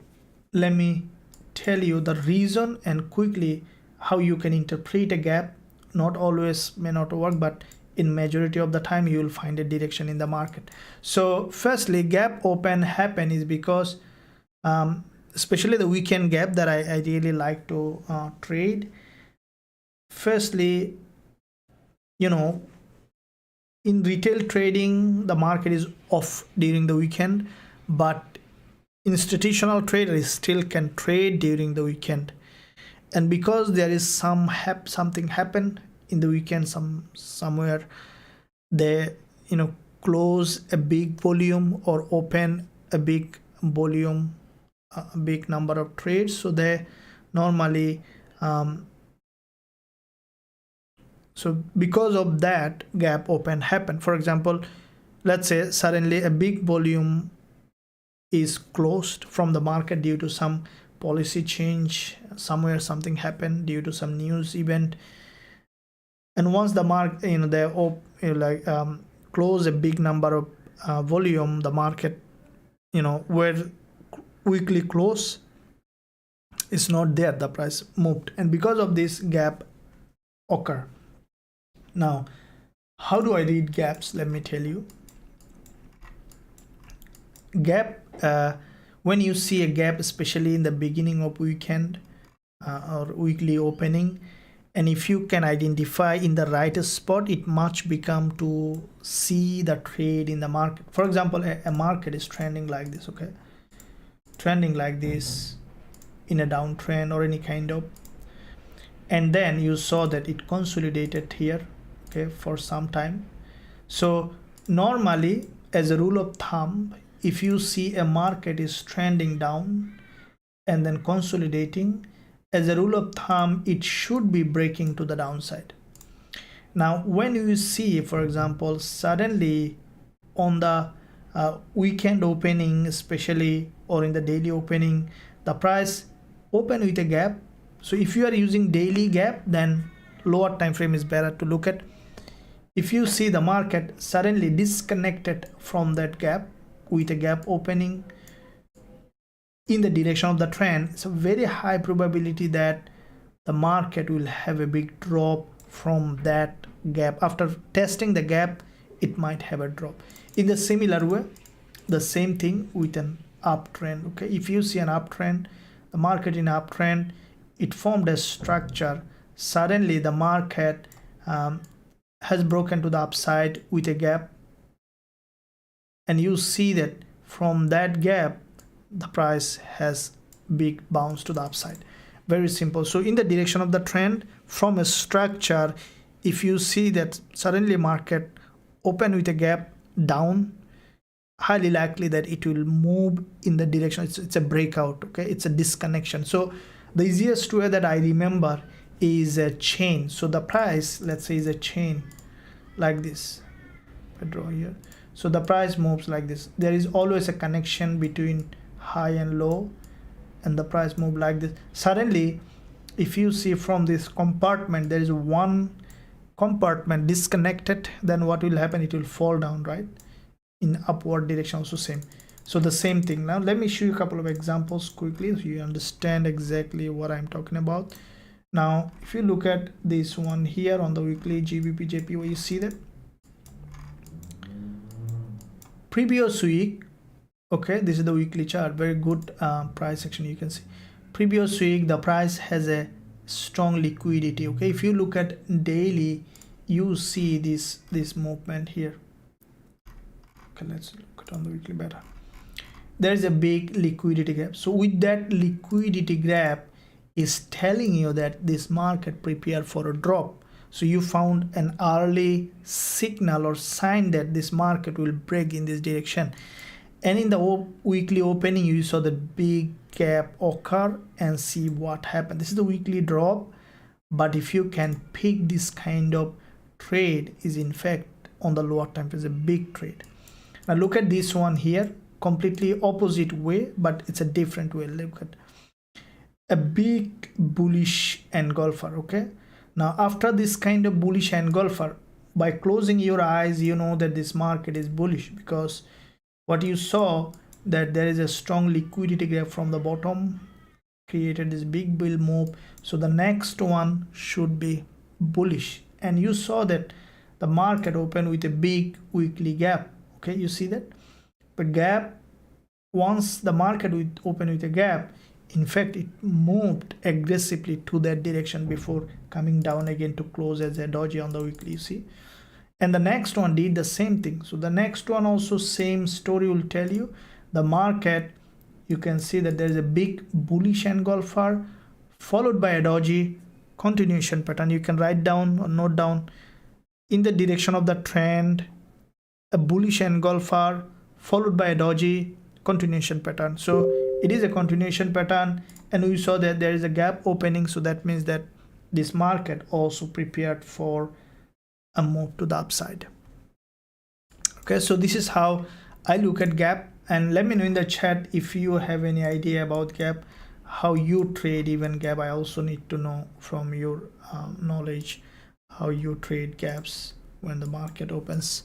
A: let me tell you the reason and quickly how you can interpret a gap. Not always may not work, but in majority of the time you will find a direction in the market. So firstly, gap open happen is because especially the weekend gap that I really like to trade. Firstly, in retail trading, the market is off during the weekend, but institutional traders still can trade during the weekend. And because there is something happen in the weekend, somewhere they close a big volume or open a big volume, a big number of trades, so they normally so because of that, gap open happen. For example, let's say suddenly a big volume is closed from the market due to some policy change, somewhere something happened due to some news event, and once the market they close a big number of volume, the market where weekly close is not there, the price moved, and because of this gap occur. Now, how do I read gaps? Let me tell you. Gap, when you see a gap, especially in the beginning of weekend or weekly opening, and if you can identify in the right spot, it much become to see the trade in the market. For example, a market is trending like this, okay? Trending like this in a downtrend or any kind of, and then you saw that it consolidated here, okay, for some time. So normally, as a rule of thumb, if you see a market is trending down and then consolidating, as a rule of thumb, it should be breaking to the downside. Now, when you see, for example, suddenly on the weekend opening, especially, or in the daily opening, the price open with a gap. So if you are using daily gap, then lower time frame is better to look at. If you see the market suddenly disconnected from that gap with a gap opening in the direction of the trend, it's a very high probability that the market will have a big drop from that gap. After testing the gap, it might have a drop. In the similar way, the same thing with an uptrend. Okay, if you see an uptrend, the market in uptrend, it formed a structure. Suddenly the market has broken to the upside with a gap, and you see that from that gap the price has big bounce to the upside. Very simple. So in the direction of the trend from a structure, if you see that suddenly market open with a gap down, highly likely that it will move in the direction, it's a breakout, okay, it's a disconnection. So the easiest way that I remember is a chain. So the price, let's say, is a chain like this. I draw here. So the price moves like this. There is always a connection between high and low, and the price move like this. Suddenly, if you see from this compartment, there is one compartment disconnected, then what will happen? It will fall down, right? In upward direction also same. So the same thing. Now let me show you a couple of examples quickly so you understand exactly what I'm talking about. Now if you look at this one here on the weekly Gbpusd, you see that previous week, okay, this is the weekly chart, very good price action. You can see previous week the price has a strong liquidity. Okay, if you look at daily, you see this movement here. Okay, let's look at on the weekly better. There is a big liquidity gap. So with that liquidity gap is telling you that this market prepare for a drop. So you found an early signal or sign that this market will break in this direction. And in the weekly opening, you saw the big gap occur and see what happened. This is the weekly drop, but if you can pick this kind of trade, is in fact on the lower time is a big trade. Now look at this one here, completely opposite way, but it's a different way. Look at a big bullish engulfer. Okay, now after this kind of bullish engulfer, by closing your eyes, you know that this market is bullish, because what you saw that there is a strong liquidity gap from the bottom, created this big bull move. So the next one should be bullish, and you saw that the market opened with a big weekly gap. Okay, you see that the gap, once the market opened with a gap, in fact it moved aggressively to that direction before coming down again to close as a doji on the weekly, you see. And the next one did the same thing. So the next one also same story will tell you. The market, you can see that there is a big bullish engulfer followed by a doji continuation pattern. You can write down or note down in the direction of the trend, a bullish engulfer followed by a doji continuation pattern. So it is a continuation pattern, and we saw that there is a gap opening. So that means that this market also prepared for a move to the upside. Okay, so this is how I look at gap, and let me know in the chat if you have any idea about gap, how you trade even gap. I also need to know from your knowledge how you trade gaps when the market opens.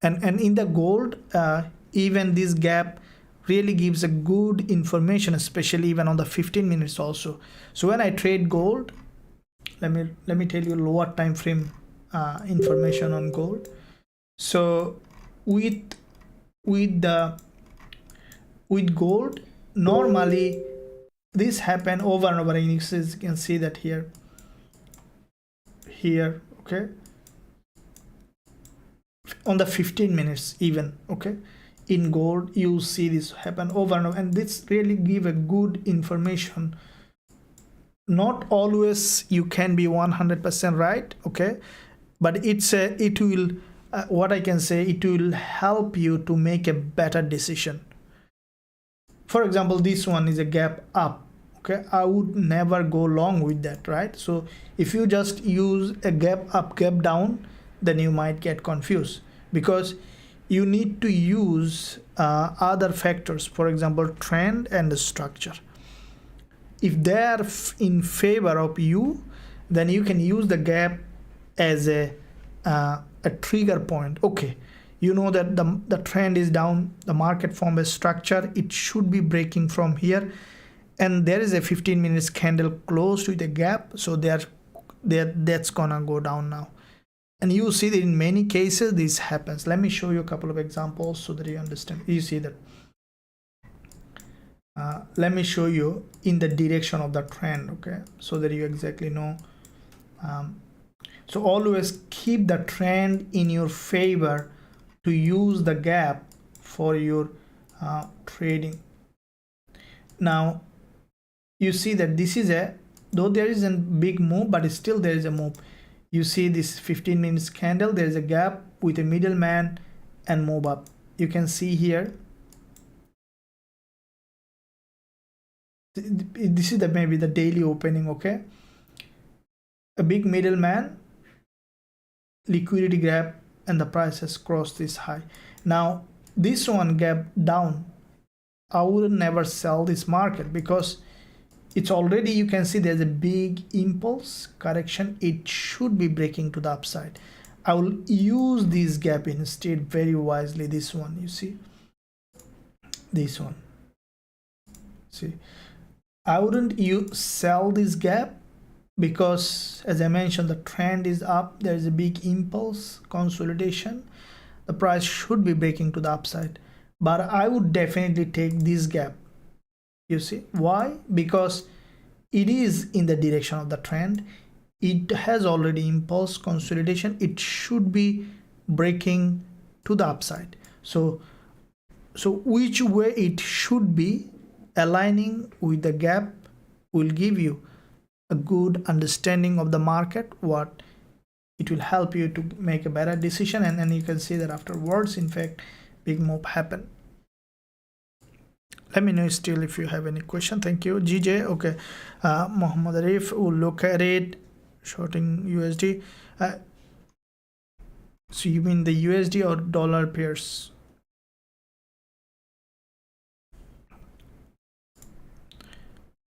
A: And in the gold, even this gap really gives a good information, especially even on the 15 minutes also. So when I trade gold, let me tell you lower time frame information on gold. So with gold, normally this happen over and over again. You can see that here, okay, on the 15 minutes even. Okay, in gold you see this happen over and over, and this really give a good information. Not always you can be 100% right, okay, but it will what I can say, it will help you to make a better decision. For example, this one is a gap up. Okay, I would never go long with that, right? So if you just use a gap up, gap down, then you might get confused, because you need to use other factors, for example trend and the structure. If they are in favor of you, then you can use the gap as a trigger point. Okay, you know that the trend is down, the market formed a structure, it should be breaking from here, and there is a 15 minutes candle close to the gap, so that's gonna go down now. And you see that in many cases this happens. Let me show you a couple of examples so that you understand. You see that let me show you in the direction of the trend, okay, so that you exactly know. So always keep the trend in your favor to use the gap for your trading. Now you see that this is though there is a big move, but still there is a move. You see this 15 minutes candle, there is a gap with a middleman and move up. You can see here, this is maybe the daily opening, okay, a big middleman, liquidity gap, and the price has crossed this high. Now this one gap down, I would never sell this market, because it's already, you can see there's a big impulse correction, it should be breaking to the upside. I will use this gap instead very wisely. This one, you see, this one, see, I wouldn't sell this gap, because as I mentioned, the trend is up, there is a big impulse consolidation, the price should be breaking to the upside, but I would definitely take this gap. You see why? Because it is in the direction of the trend. It has already impulse consolidation. It should be breaking to the upside. So which way it should be aligning with the gap will give you a good understanding of the market, what it will help you to make a better decision. And then you can see that afterwards, in fact, big move happen. Let me know still if you have any question. Thank you. GJ, okay. Mohammed Arif will look at it. Shorting USD. So you mean the USD or dollar pairs?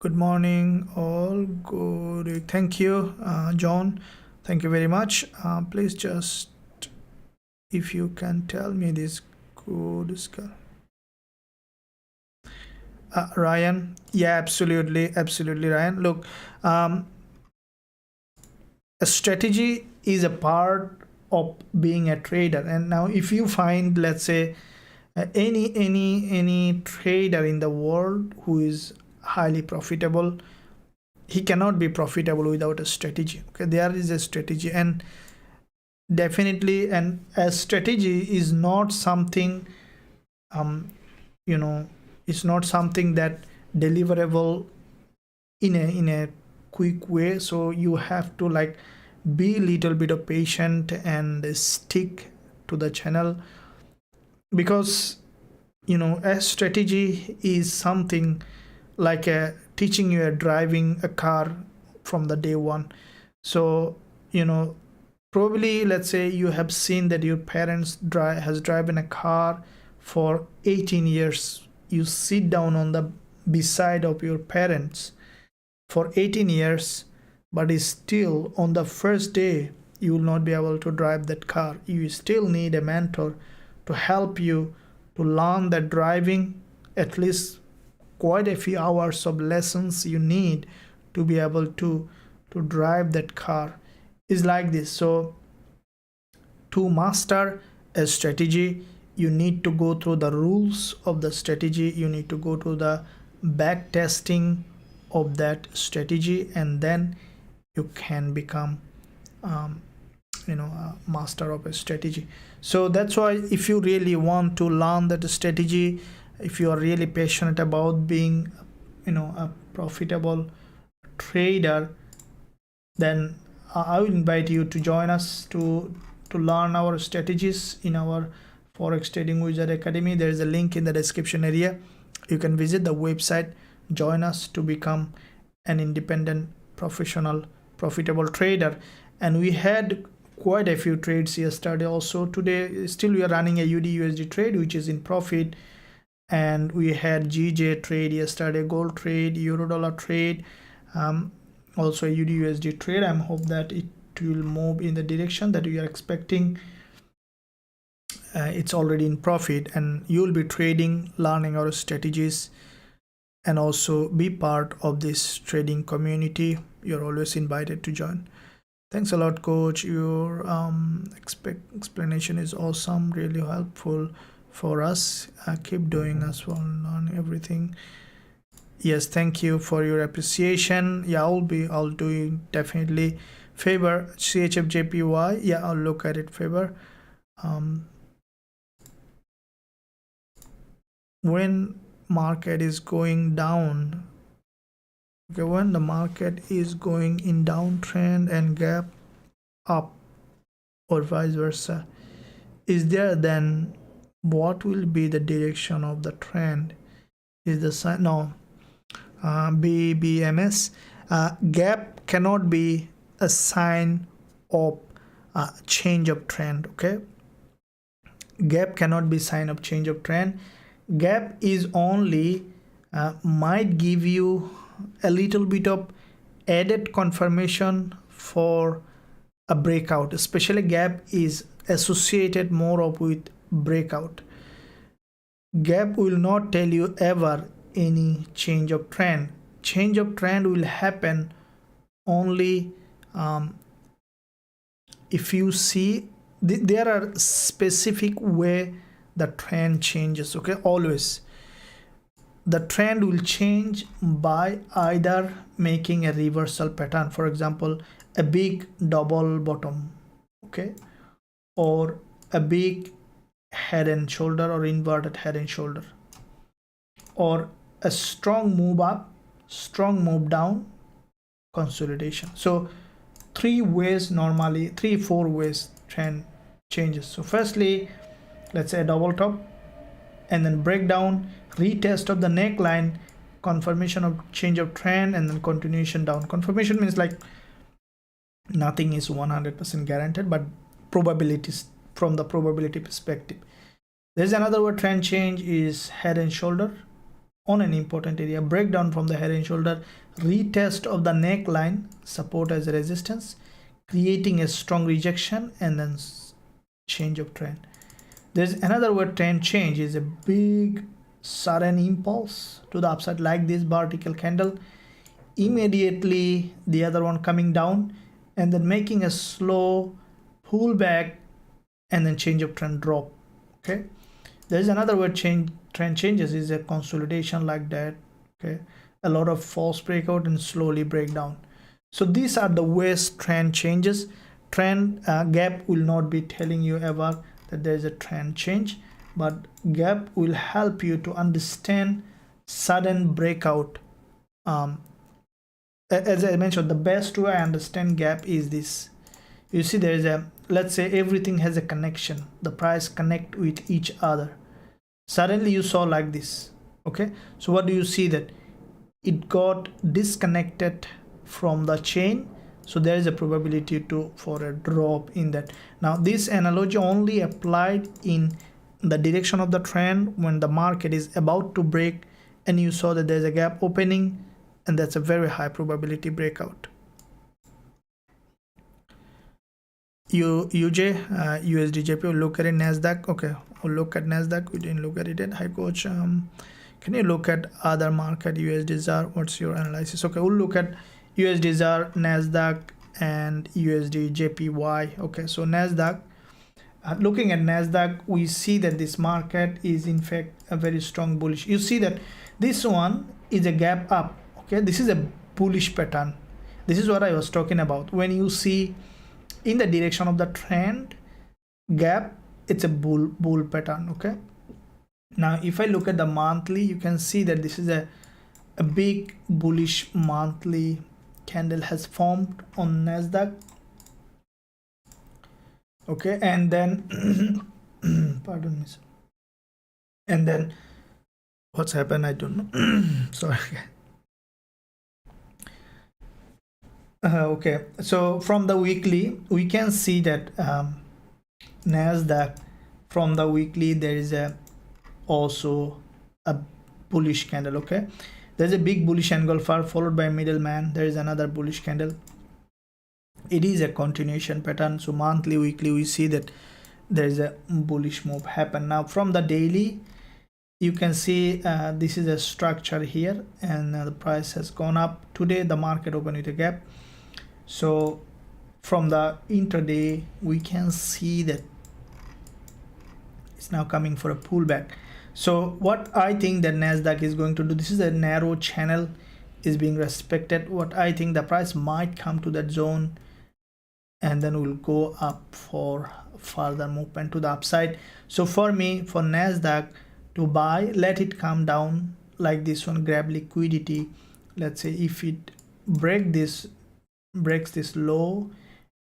A: Good morning, all good. Thank you, John. Thank you very much. Please just, if you can tell me this good scar. Ryan, yeah, absolutely, Ryan. Look, a strategy is a part of being a trader. And now if you find, let's say, any trader in the world who is highly profitable, he cannot be profitable without a strategy. Okay, there is a strategy, and definitely, and a strategy is not something it's not something that deliverable in a quick way. So you have to like be a little bit of patient and stick to the channel, because a strategy is something like teaching you driving a car from the day one. So probably, let's say you have seen that your parents has driven a car for 18 years. You sit down on the beside of your parents for 18 years, but still on the first day you will not be able to drive that car. You still need a mentor to help you to learn that driving, at least quite a few hours of lessons you need to be able to drive that car. Is like this. So to master a strategy, you need to go through the rules of the strategy. You need to go to the back testing of that strategy, and then you can become a master of a strategy. So that's why if you really want to learn that strategy, if you are really passionate about being a profitable trader, then I will invite you to join us to learn our strategies in our Forex Trading Wizard Academy. There is a link in the description area. You can visit the website, join us to become an independent, professional, profitable trader. And we had quite a few trades yesterday also. Today still we are running a USD trade which is in profit, and we had GJ trade yesterday, gold trade, euro dollar trade, also a USD trade. I hope that it will move in the direction that we are expecting. It's already in profit, and you will be trading, learning our strategies, and also be part of this trading community. You're always invited to join. Thanks a lot, coach. Your explanation is awesome, really helpful for us. Keep doing as well, learn everything. Yes, thank you for your appreciation. Yeah, I'll do definitely. Favor CHFJPY. Yeah, I'll look at it. Favor. When market is going down, okay, when the market is going in downtrend and gap up or vice versa, is there then what will be the direction of the trend? Is the sign? No. BBMS, gap cannot be a sign of change of trend. Okay, gap cannot be sign of change of trend. Gap is only might give you a little bit of added confirmation for a breakout. Especially gap is associated more of with breakout. Gap will not tell you ever any change of trend. Change of trend will happen only if you see there are specific way the trend changes. Okay, always the trend will change by either making a reversal pattern, for example a big double bottom, okay, or a big head and shoulder or inverted head and shoulder, or a strong move up, strong move down, consolidation. So three ways, normally 3-4 ways trend changes. So firstly, let's say a double top and then breakdown, retest of the neckline, confirmation of change of trend, and then continuation down. Confirmation means like nothing is 100% guaranteed, but probabilities, from the probability perspective. There's another word trend change is head and shoulder on an important area, breakdown from the head and shoulder, retest of the neckline, support as a resistance, creating a strong rejection, and then change of trend. There's another word trend change is a big sudden impulse to the upside, like this vertical candle, immediately the other one coming down and then making a slow pullback and then change of trend drop. Okay, there's another word trend changes is a consolidation like that. Okay, a lot of false breakout and slowly breakdown. So these are the ways trend changes. Trend gap will not be telling you ever that there is a trend change, but gap will help you to understand sudden breakout. As I mentioned, the best way I understand gap is this. You see, there is a, let's say everything has a connection, the price connect with each other. Suddenly you saw like this. Okay, so what do you see? That it got disconnected from the chain, so there is a probability for a drop in that. Now this analogy only applied in the direction of the trend when the market is about to break and you saw that there's a gap opening, and that's a very high probability breakout. Usdjpy, we'll look at it. Nasdaq, okay, we'll look at Nasdaq. We didn't look at it yet. Hi coach, can you look at other market? USD, what's your analysis? Okay, we'll look at USD, Nasdaq, and Usdjpy. Okay, so Nasdaq, looking at Nasdaq, we see that this market is in fact a very strong bullish. You see that this one is a gap up. Okay, this is a bullish pattern. This is what I was talking about. When you see in the direction of the trend gap, it's a bull pattern. Okay, now if I look at the monthly, you can see that this is a big bullish monthly candle has formed on Nasdaq. Okay, and then pardon me, and then what's happened, I don't know. Sorry. Okay, so from the weekly we can see that Nasdaq, from the weekly there is also a bullish candle. Okay, there's a big bullish engulfer followed by middleman. There is another bullish candle. It is a continuation pattern. So monthly, weekly, we see that there is a bullish move happen. Now from the daily, you can see this is a structure here, and the price has gone up. Today the market opened with a gap. So from the intraday, we can see that it's now coming for a pullback. So what I think that Nasdaq is going to do, this is a narrow channel is being respected. What I think, the price might come to that zone and then will go up for further movement to the upside. So for me, for Nasdaq to buy, let it come down like this one, grab liquidity. Let's say if it breaks this low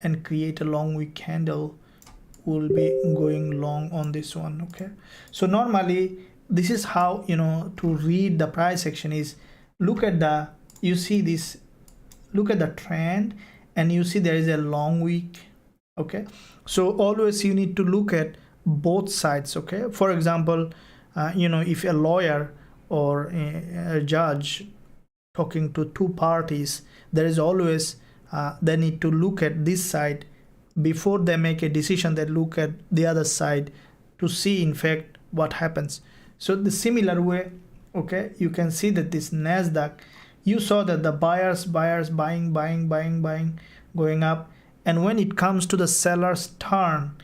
A: and create a long wick candle, will be going long on this one. Okay, so normally this is how, you know, to read the price action is look at the, you see this, look at the trend and you see there is a long wick. Okay, so always you need to look at both sides. Okay, for example, you know, if a lawyer or a judge talking to two parties, there is always they need to look at this side before they make a decision. They look at the other side to see in fact what happens. So the similar way, okay, you can see that this Nasdaq, you saw that the buyers buying going up, and when it comes to the seller's turn,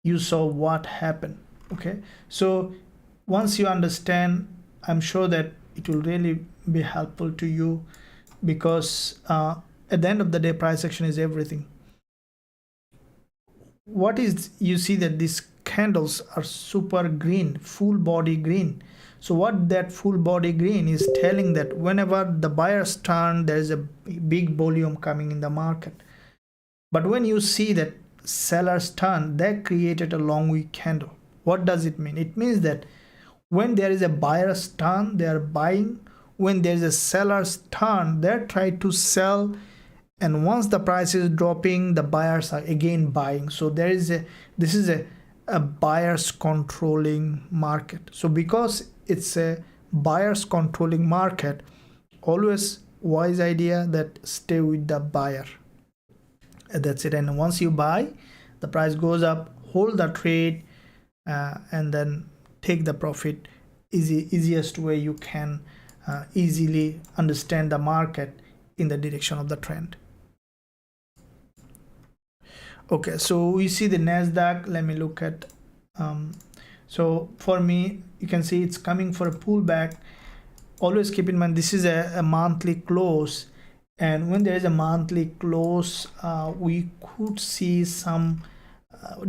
A: you saw what happened. Okay, so once you understand, I'm sure that it will really be helpful to you, because at the end of the day, price action is everything. What is, you see that these candles are super green, full body green. So what that full body green is telling, that whenever the buyers turn, there is a big volume coming in the market. But when you see that sellers turn, they created a long wick candle. What does it mean? It means that when there is a buyer's turn, they are buying. When there is a seller's turn, they try to sell. And once the price is dropping, the buyers are again buying. So this is a buyers controlling market. So because it's a buyers controlling market, always wise idea that stay with the buyer. That's it. And once you buy, the price goes up, hold the trade, and then take the profit. Easiest way you can easily understand the market in the direction of the trend. Okay, so we see the NASDAQ. Let me look at so for me, you can see it's coming for a pullback. Always keep in mind, this is a monthly close, and when there is a monthly close, we could see some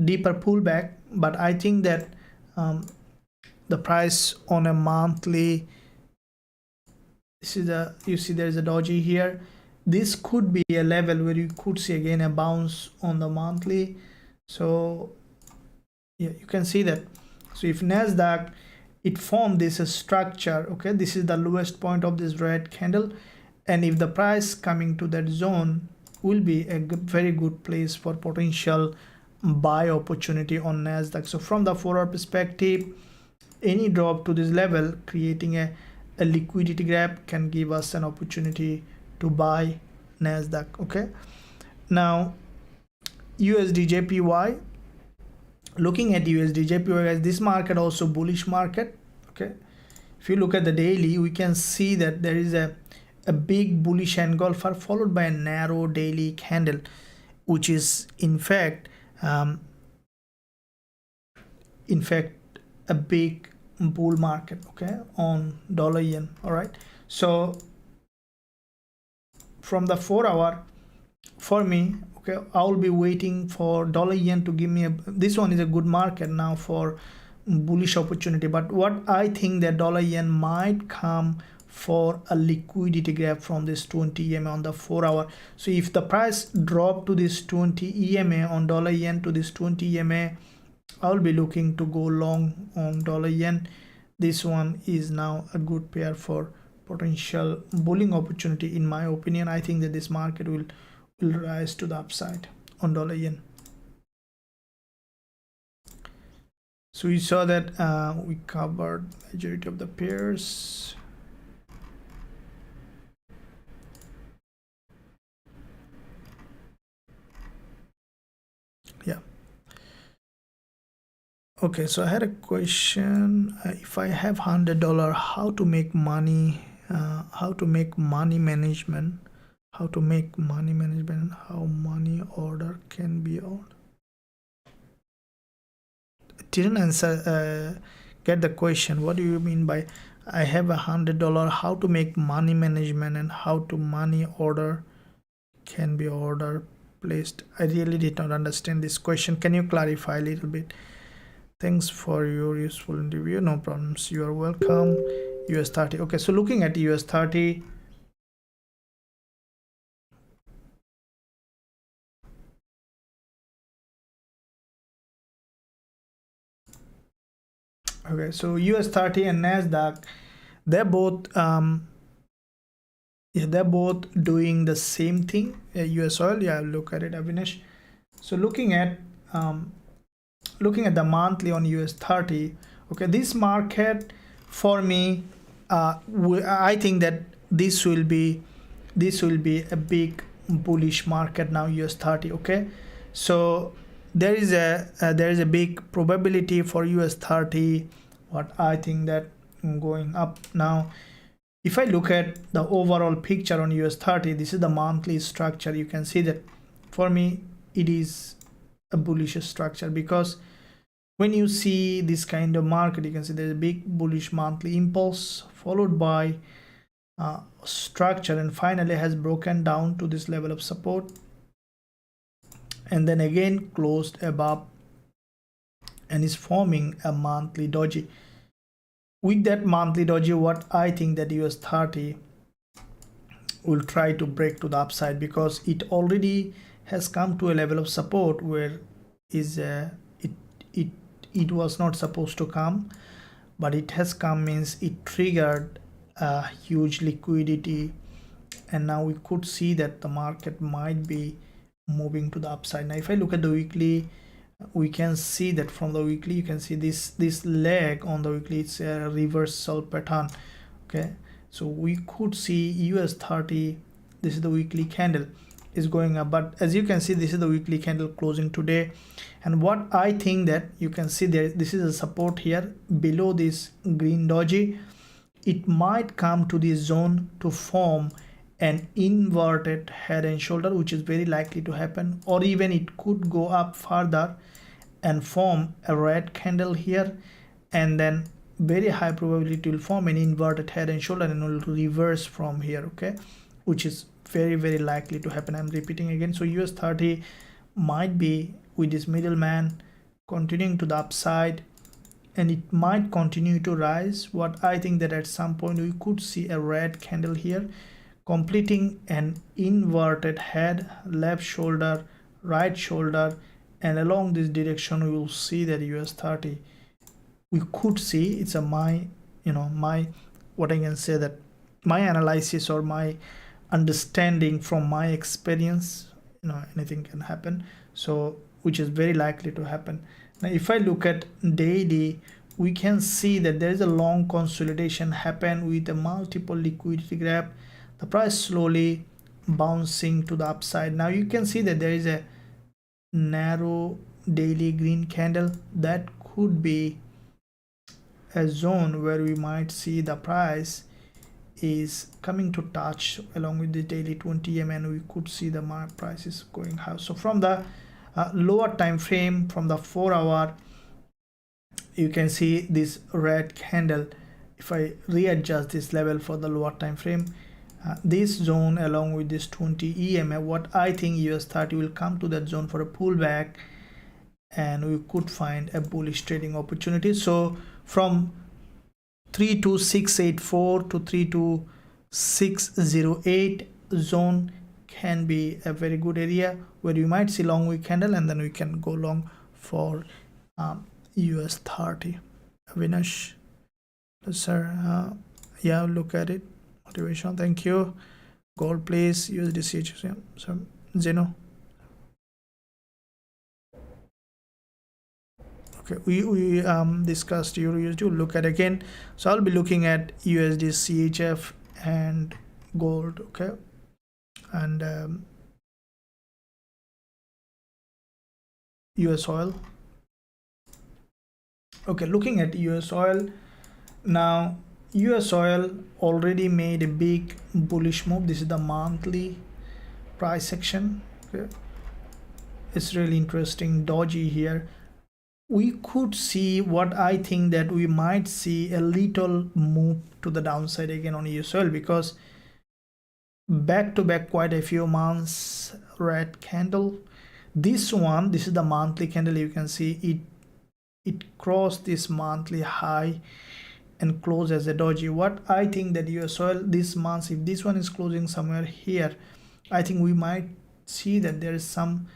A: deeper pullback. But I think that the price on a monthly, this is a, you see there is a doji here. This could be a level where you could see again a bounce on the monthly. So yeah, you can see that. So if NASDAQ, it formed this structure, okay, this is the lowest point of this red candle, and if the price coming to that zone, will be a very good place for potential buy opportunity on NASDAQ. So from the 4-hour perspective, any drop to this level, creating a liquidity gap, can give us an opportunity to buy NASDAQ. Okay, now USDJPY. Looking at USDJPY, guys, this market also bullish market. Okay, if you look at the daily, we can see that there is a big bullish engulfer followed by a narrow daily candle, which is in fact a big bull market, okay, on dollar yen. All right, so from the 4-hour, for me, okay, I'll be waiting for dollar yen to give me this one is a good market now for bullish opportunity. But what I think, that dollar yen might come for a liquidity gap from this 20 EMA on the 4-hour. So if the price drop to this 20 EMA on dollar yen, to this 20 EMA, I'll be looking to go long on dollar yen. This one is now a good pair for potential bulling opportunity. In my opinion, I think that this market will rise to the upside on dollar yen. So we saw that we covered majority of the pairs. Yeah. Okay, so I had a question. If I have $100, how to make money? How to make money management? How to make money management? How money order can be ordered? Didn't answer. Get the question. What do you mean by I have $100? How to make money management and how to money order can be order placed? I really did not understand this question. Can you clarify a little bit? Thanks for your useful interview. No problems. You are welcome. US30. Okay, so looking at US30. Okay, so US30 and NASDAQ, they're both they're both doing the same thing. US oil, yeah, look at it, Avinash. So looking at the monthly on US30, okay, this market for me, I think that this will be a big bullish market now, US30. Okay, so there is a big probability for US30. What I think that going up now. If I look at the overall picture on US30, this is the monthly structure. You can see that for me it is a bullish structure, because when you see this kind of market, you can see there's a big bullish monthly impulse followed by structure, and finally has broken down to this level of support and then again closed above and is forming a monthly doji. With that monthly doji, what I think that US30 will try to break to the upside, because it already has come to a level of support where is it was not supposed to come, but it has come, means it triggered a huge liquidity, and now we could see that the market might be moving to the upside. Now if I look at the weekly, we can see that from the weekly you can see this leg on the weekly, it's a reversal pattern. Okay, so we could see US30, this is the weekly candle, is going up, but as you can see this is the weekly candle closing today. And what I think that you can see there, this is a support here below this green doji. It might come to this zone to form an inverted head and shoulder, which is very likely to happen, or even it could go up further and form a red candle here, and then very high probability will form an inverted head and shoulder and will reverse from here. Okay, which is very likely to happen. I'm repeating again. So US30 might be with this middleman continuing to the upside, and it might continue to rise. What I think that at some point we could see a red candle here completing an inverted head, left shoulder, right shoulder, and along this direction we will see that US30, we could see, it's a my what I can say, that my analysis or my understanding from my experience, anything can happen, so which is very likely to happen. Now if I look at daily, we can see that there is a long consolidation happen with a multiple liquidity grab, the price slowly bouncing to the upside. Now you can see that there is a narrow daily green candle that could be a zone where we might see the price is coming to touch along with the daily 20 EM, and we could see the market prices going high. So from the lower time frame, from the 4 hour, you can see this red candle. If I readjust this level for the lower time frame, this zone along with this 20 EMA, what I think US30 will come to that zone for a pullback, and we could find a bullish trading opportunity. So from 32684 to 32608 zone can be a very good area where you might see long week candle, and then we can go long for US30. Avinash, sir, yeah, look at it. Motivation, thank you. Gold, please. USDC, so Zeno. Okay, we discussed Eurusd. Look at again. So I'll be looking at USD CHF and gold. Okay, and US oil. Okay, looking at US oil now. US oil already made a big bullish move. This is the monthly price section. Okay, it's really interesting doji here. We could see, what I think that we might see a little move to the downside again on US oil, because back to back quite a few months red candle. This one, this is the monthly candle. You can see it crossed this monthly high and close as a doji. What I think that US oil this month, if this one is closing somewhere here, I think we might see that there is some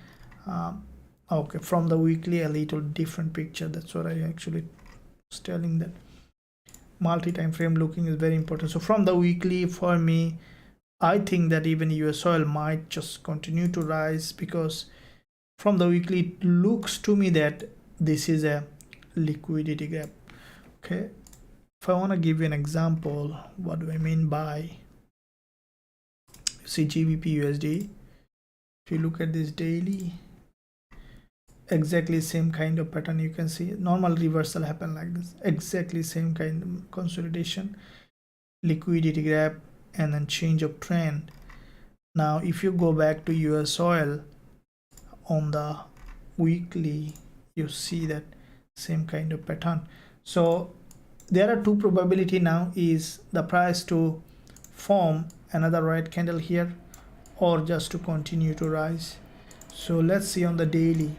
A: okay, from the weekly a little different picture. That's what I actually was telling, that multi-time frame looking is very important. So from the weekly, for me, I think that even US oil might just continue to rise, because from the weekly it looks to me that this is a liquidity gap. Okay, if I want to give you an example, what do I mean by, see GBP USD, if you look at this daily, exactly same kind of pattern. You can see normal reversal happen like this, exactly same kind of consolidation, liquidity grab, and then change of trend. Now if you go back to US oil on the weekly, you see that same kind of pattern. So there are two probability now, is the price to form another red candle here or just to continue to rise. So let's see on the daily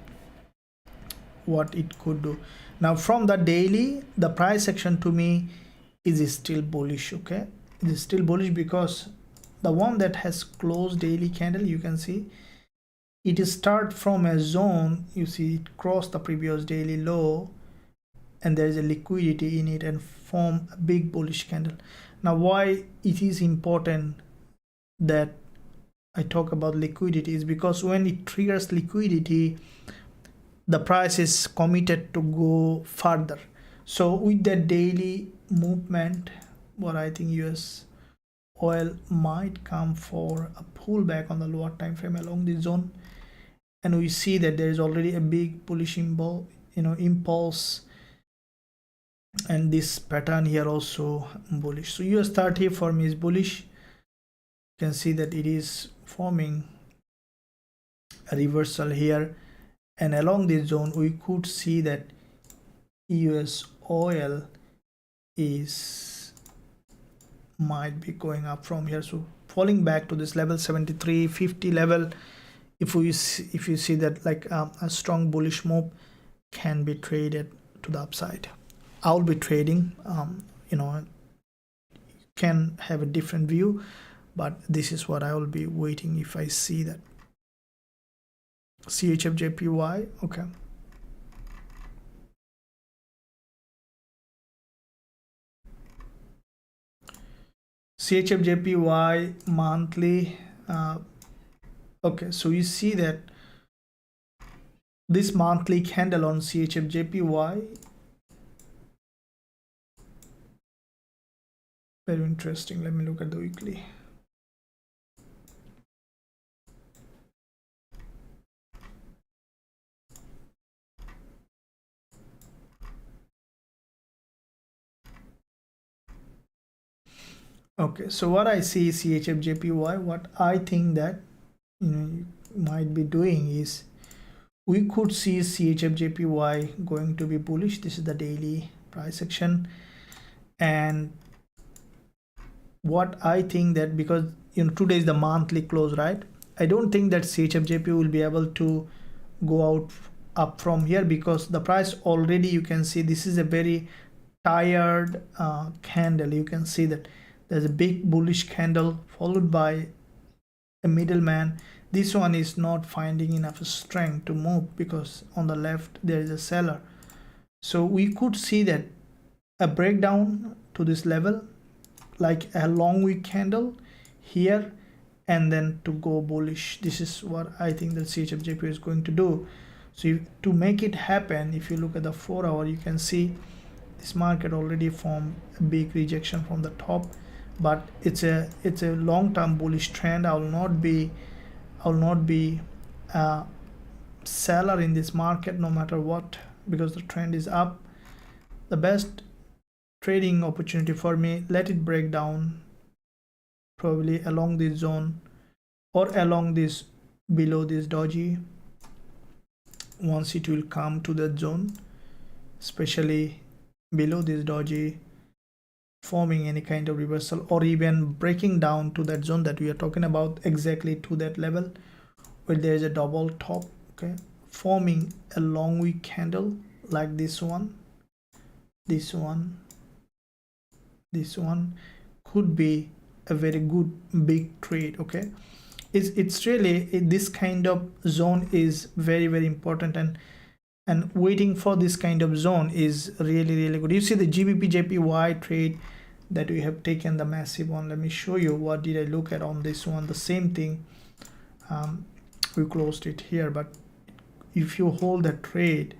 A: what it could do. Now from the daily, the price action to me is still bullish. Okay, it is still bullish because the one that has closed daily candle, you can see it is start from a zone. You see it crossed the previous daily low and there is a liquidity in it and form a big bullish candle. Now why it is important that I talk about liquidity is because when it triggers liquidity, the price is committed to go further. So with that daily movement, what I think US oil might come for a pullback on the lower time frame along this zone, and we see that there is already a big bullish impulse, and this pattern here also bullish. So US30 for me is bullish. You can see that it is forming a reversal here, and along this zone we could see that US oil might be going up from here. So falling back to this level 73.50 level, if you see that like a strong bullish move can be traded to the upside. I'll be trading, can have a different view, but this is what I will be waiting if I see that. CHFJPY, okay. CHFJPY monthly, okay, so you see that this monthly candle on CHFJPY, very interesting. Let me look at the weekly. Okay, so what I see is CHFJPY, what I think that you might be doing is we could see CHFJPY going to be bullish. This is the daily price action, and what I think that because today is the monthly close, right? I don't think that CHFJP will be able to go out up from here because the price already, you can see this is a very tired candle. You can see that there's a big bullish candle followed by a middleman. This one is not finding enough strength to move because on the left there is a seller. So we could see that a breakdown to this level, like a long wick candle here, and then to go bullish. This is what I think that CHFJP is going to do. So to make it happen, if you look at the 4 hour, you can see this market already formed a big rejection from the top, but it's a long-term bullish trend. I will not be a seller in this market no matter what, because the trend is up. The best trading opportunity for me, let it break down probably along this zone or along this below this doji. Once it will come to that zone, especially below this doji, forming any kind of reversal or even breaking down to that zone that we are talking about, exactly to that level where there is a double top, okay, forming a long wick candle like this one could be a very good big trade. Okay, it's really, this kind of zone is very, very important, and waiting for this kind of zone is really, really good. You see the GBP trade that we have taken, the massive one. Let me show you what did I look at on this one. The same thing, we closed it here, but if you hold the trade,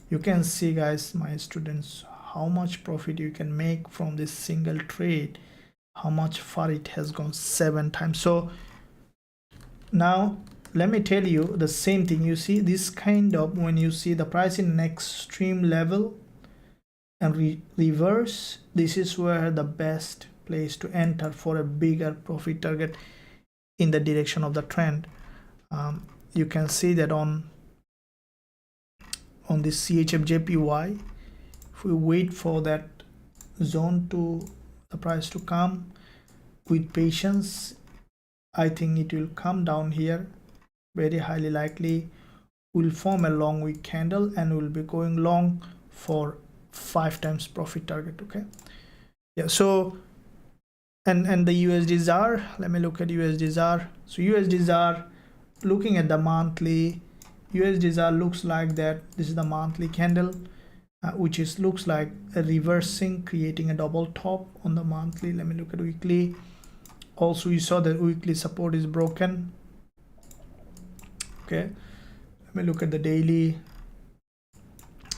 A: you can see, guys, my students, how much profit you can make from this single trade, how much far it has gone, 7 times. So now let me tell you the same thing. You see this kind of, when you see the price in an extreme level and reverse, this is where the best place to enter for a bigger profit target in the direction of the trend. You can see that on on this CHFJPY. If we wait for that zone to the price to come with patience, I think it will come down here. Very highly likely will form a long wick candle and will be going long for 5 times profit target. Okay, yeah. So and the USD, let me look at USD. So USD, looking at the monthly, USD looks like that. This is the monthly candle, which is looks like a reversing, creating a double top on the monthly. Let me look at weekly. Also, you saw that weekly support is broken. Okay, let me look at the daily.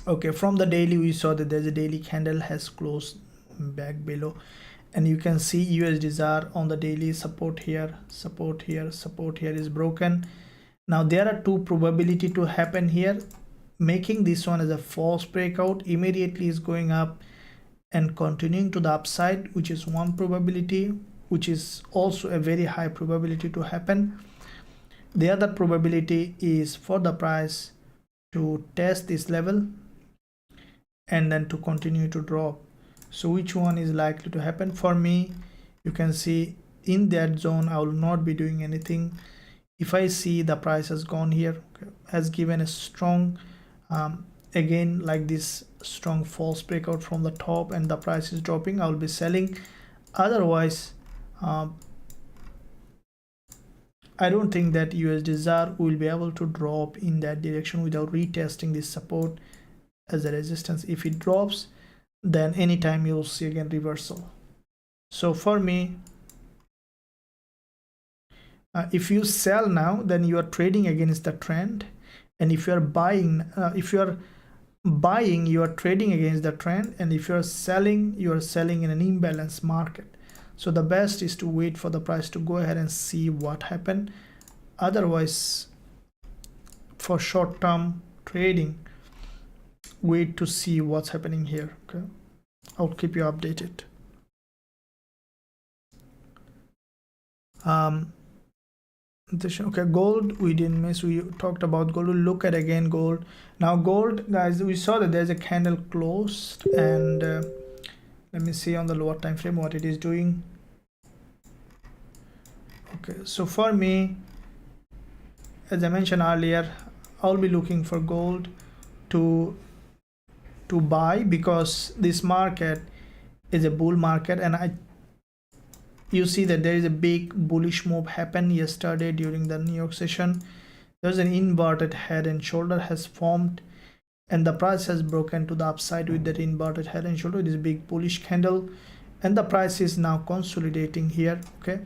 A: Okay, from the daily we saw that there's a daily candle has closed back below, and you can see USD on the daily support here, support here, support here is broken. Now there are two probability to happen here, making this one as a false breakout, immediately is going up and continuing to the upside, which is one probability, which is also a very high probability to happen. The other probability is for the price to test this level and then to continue to drop. So which one is likely to happen? For me, you can see in that zone I will not be doing anything. If I see the price has gone here, has given a strong again like this strong false breakout from the top and the price is dropping, I will be selling. Otherwise I don't think that USD will be able to drop in that direction without retesting this support as a resistance. If it drops, then anytime you'll see again reversal. So for me, if you sell now, then you are trading against the trend, and if you are buying, you are trading against the trend, and if you are selling in an imbalanced market. So the best is to wait for the price to go ahead and see what happened. Otherwise, for short-term trading, wait to see what's happening here. Okay, I'll keep you updated. Okay, gold we didn't miss. We talked about gold. We'll look at again gold. Now gold, guys, we saw that there's a candle closed, and let me see on the lower time frame what it is doing. Okay, so for me, as I mentioned earlier, I'll be looking for gold to buy, because this market is a bull market, and you see that there is a big bullish move happened yesterday during the New York session. There's an inverted head and shoulder has formed, and the price has broken to the upside with that inverted head and shoulder, this big bullish candle, and the price is now consolidating here. Okay,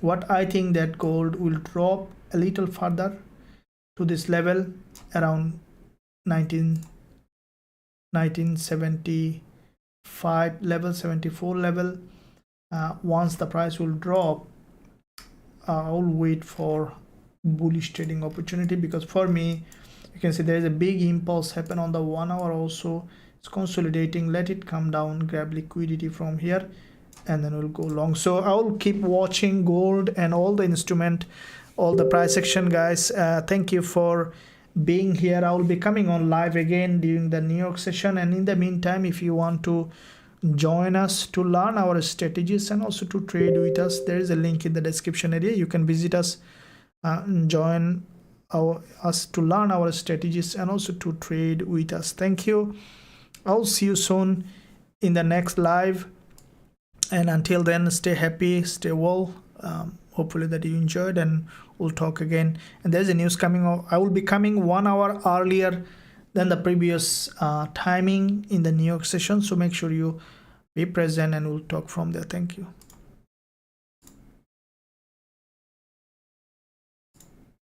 A: what I think that gold will drop a little further to this level around 1975 level, 74 level. Once the price will drop, I'll wait for bullish trading opportunity, because for me, you can see there is a big impulse happen on the 1 hour. Also it's consolidating, let it come down, grab liquidity from here, and then we'll go long. So I'll keep watching gold and all the instrument, all the price action, guys. Thank you for being here. I will be coming on live again during the New York session, and in the meantime, if you want to join us to learn our strategies and also to trade with us, there is a link in the description area. You can visit us, join us to learn our strategies and also to trade with us. Thank you. I'll see you soon in the next live, and until then, stay happy, stay well. Hopefully that you enjoyed, and we'll talk again. And there's a news coming out. I will be coming 1 hour earlier than the previous timing in the New York session, so make sure you be present, and we'll talk from there. Thank you.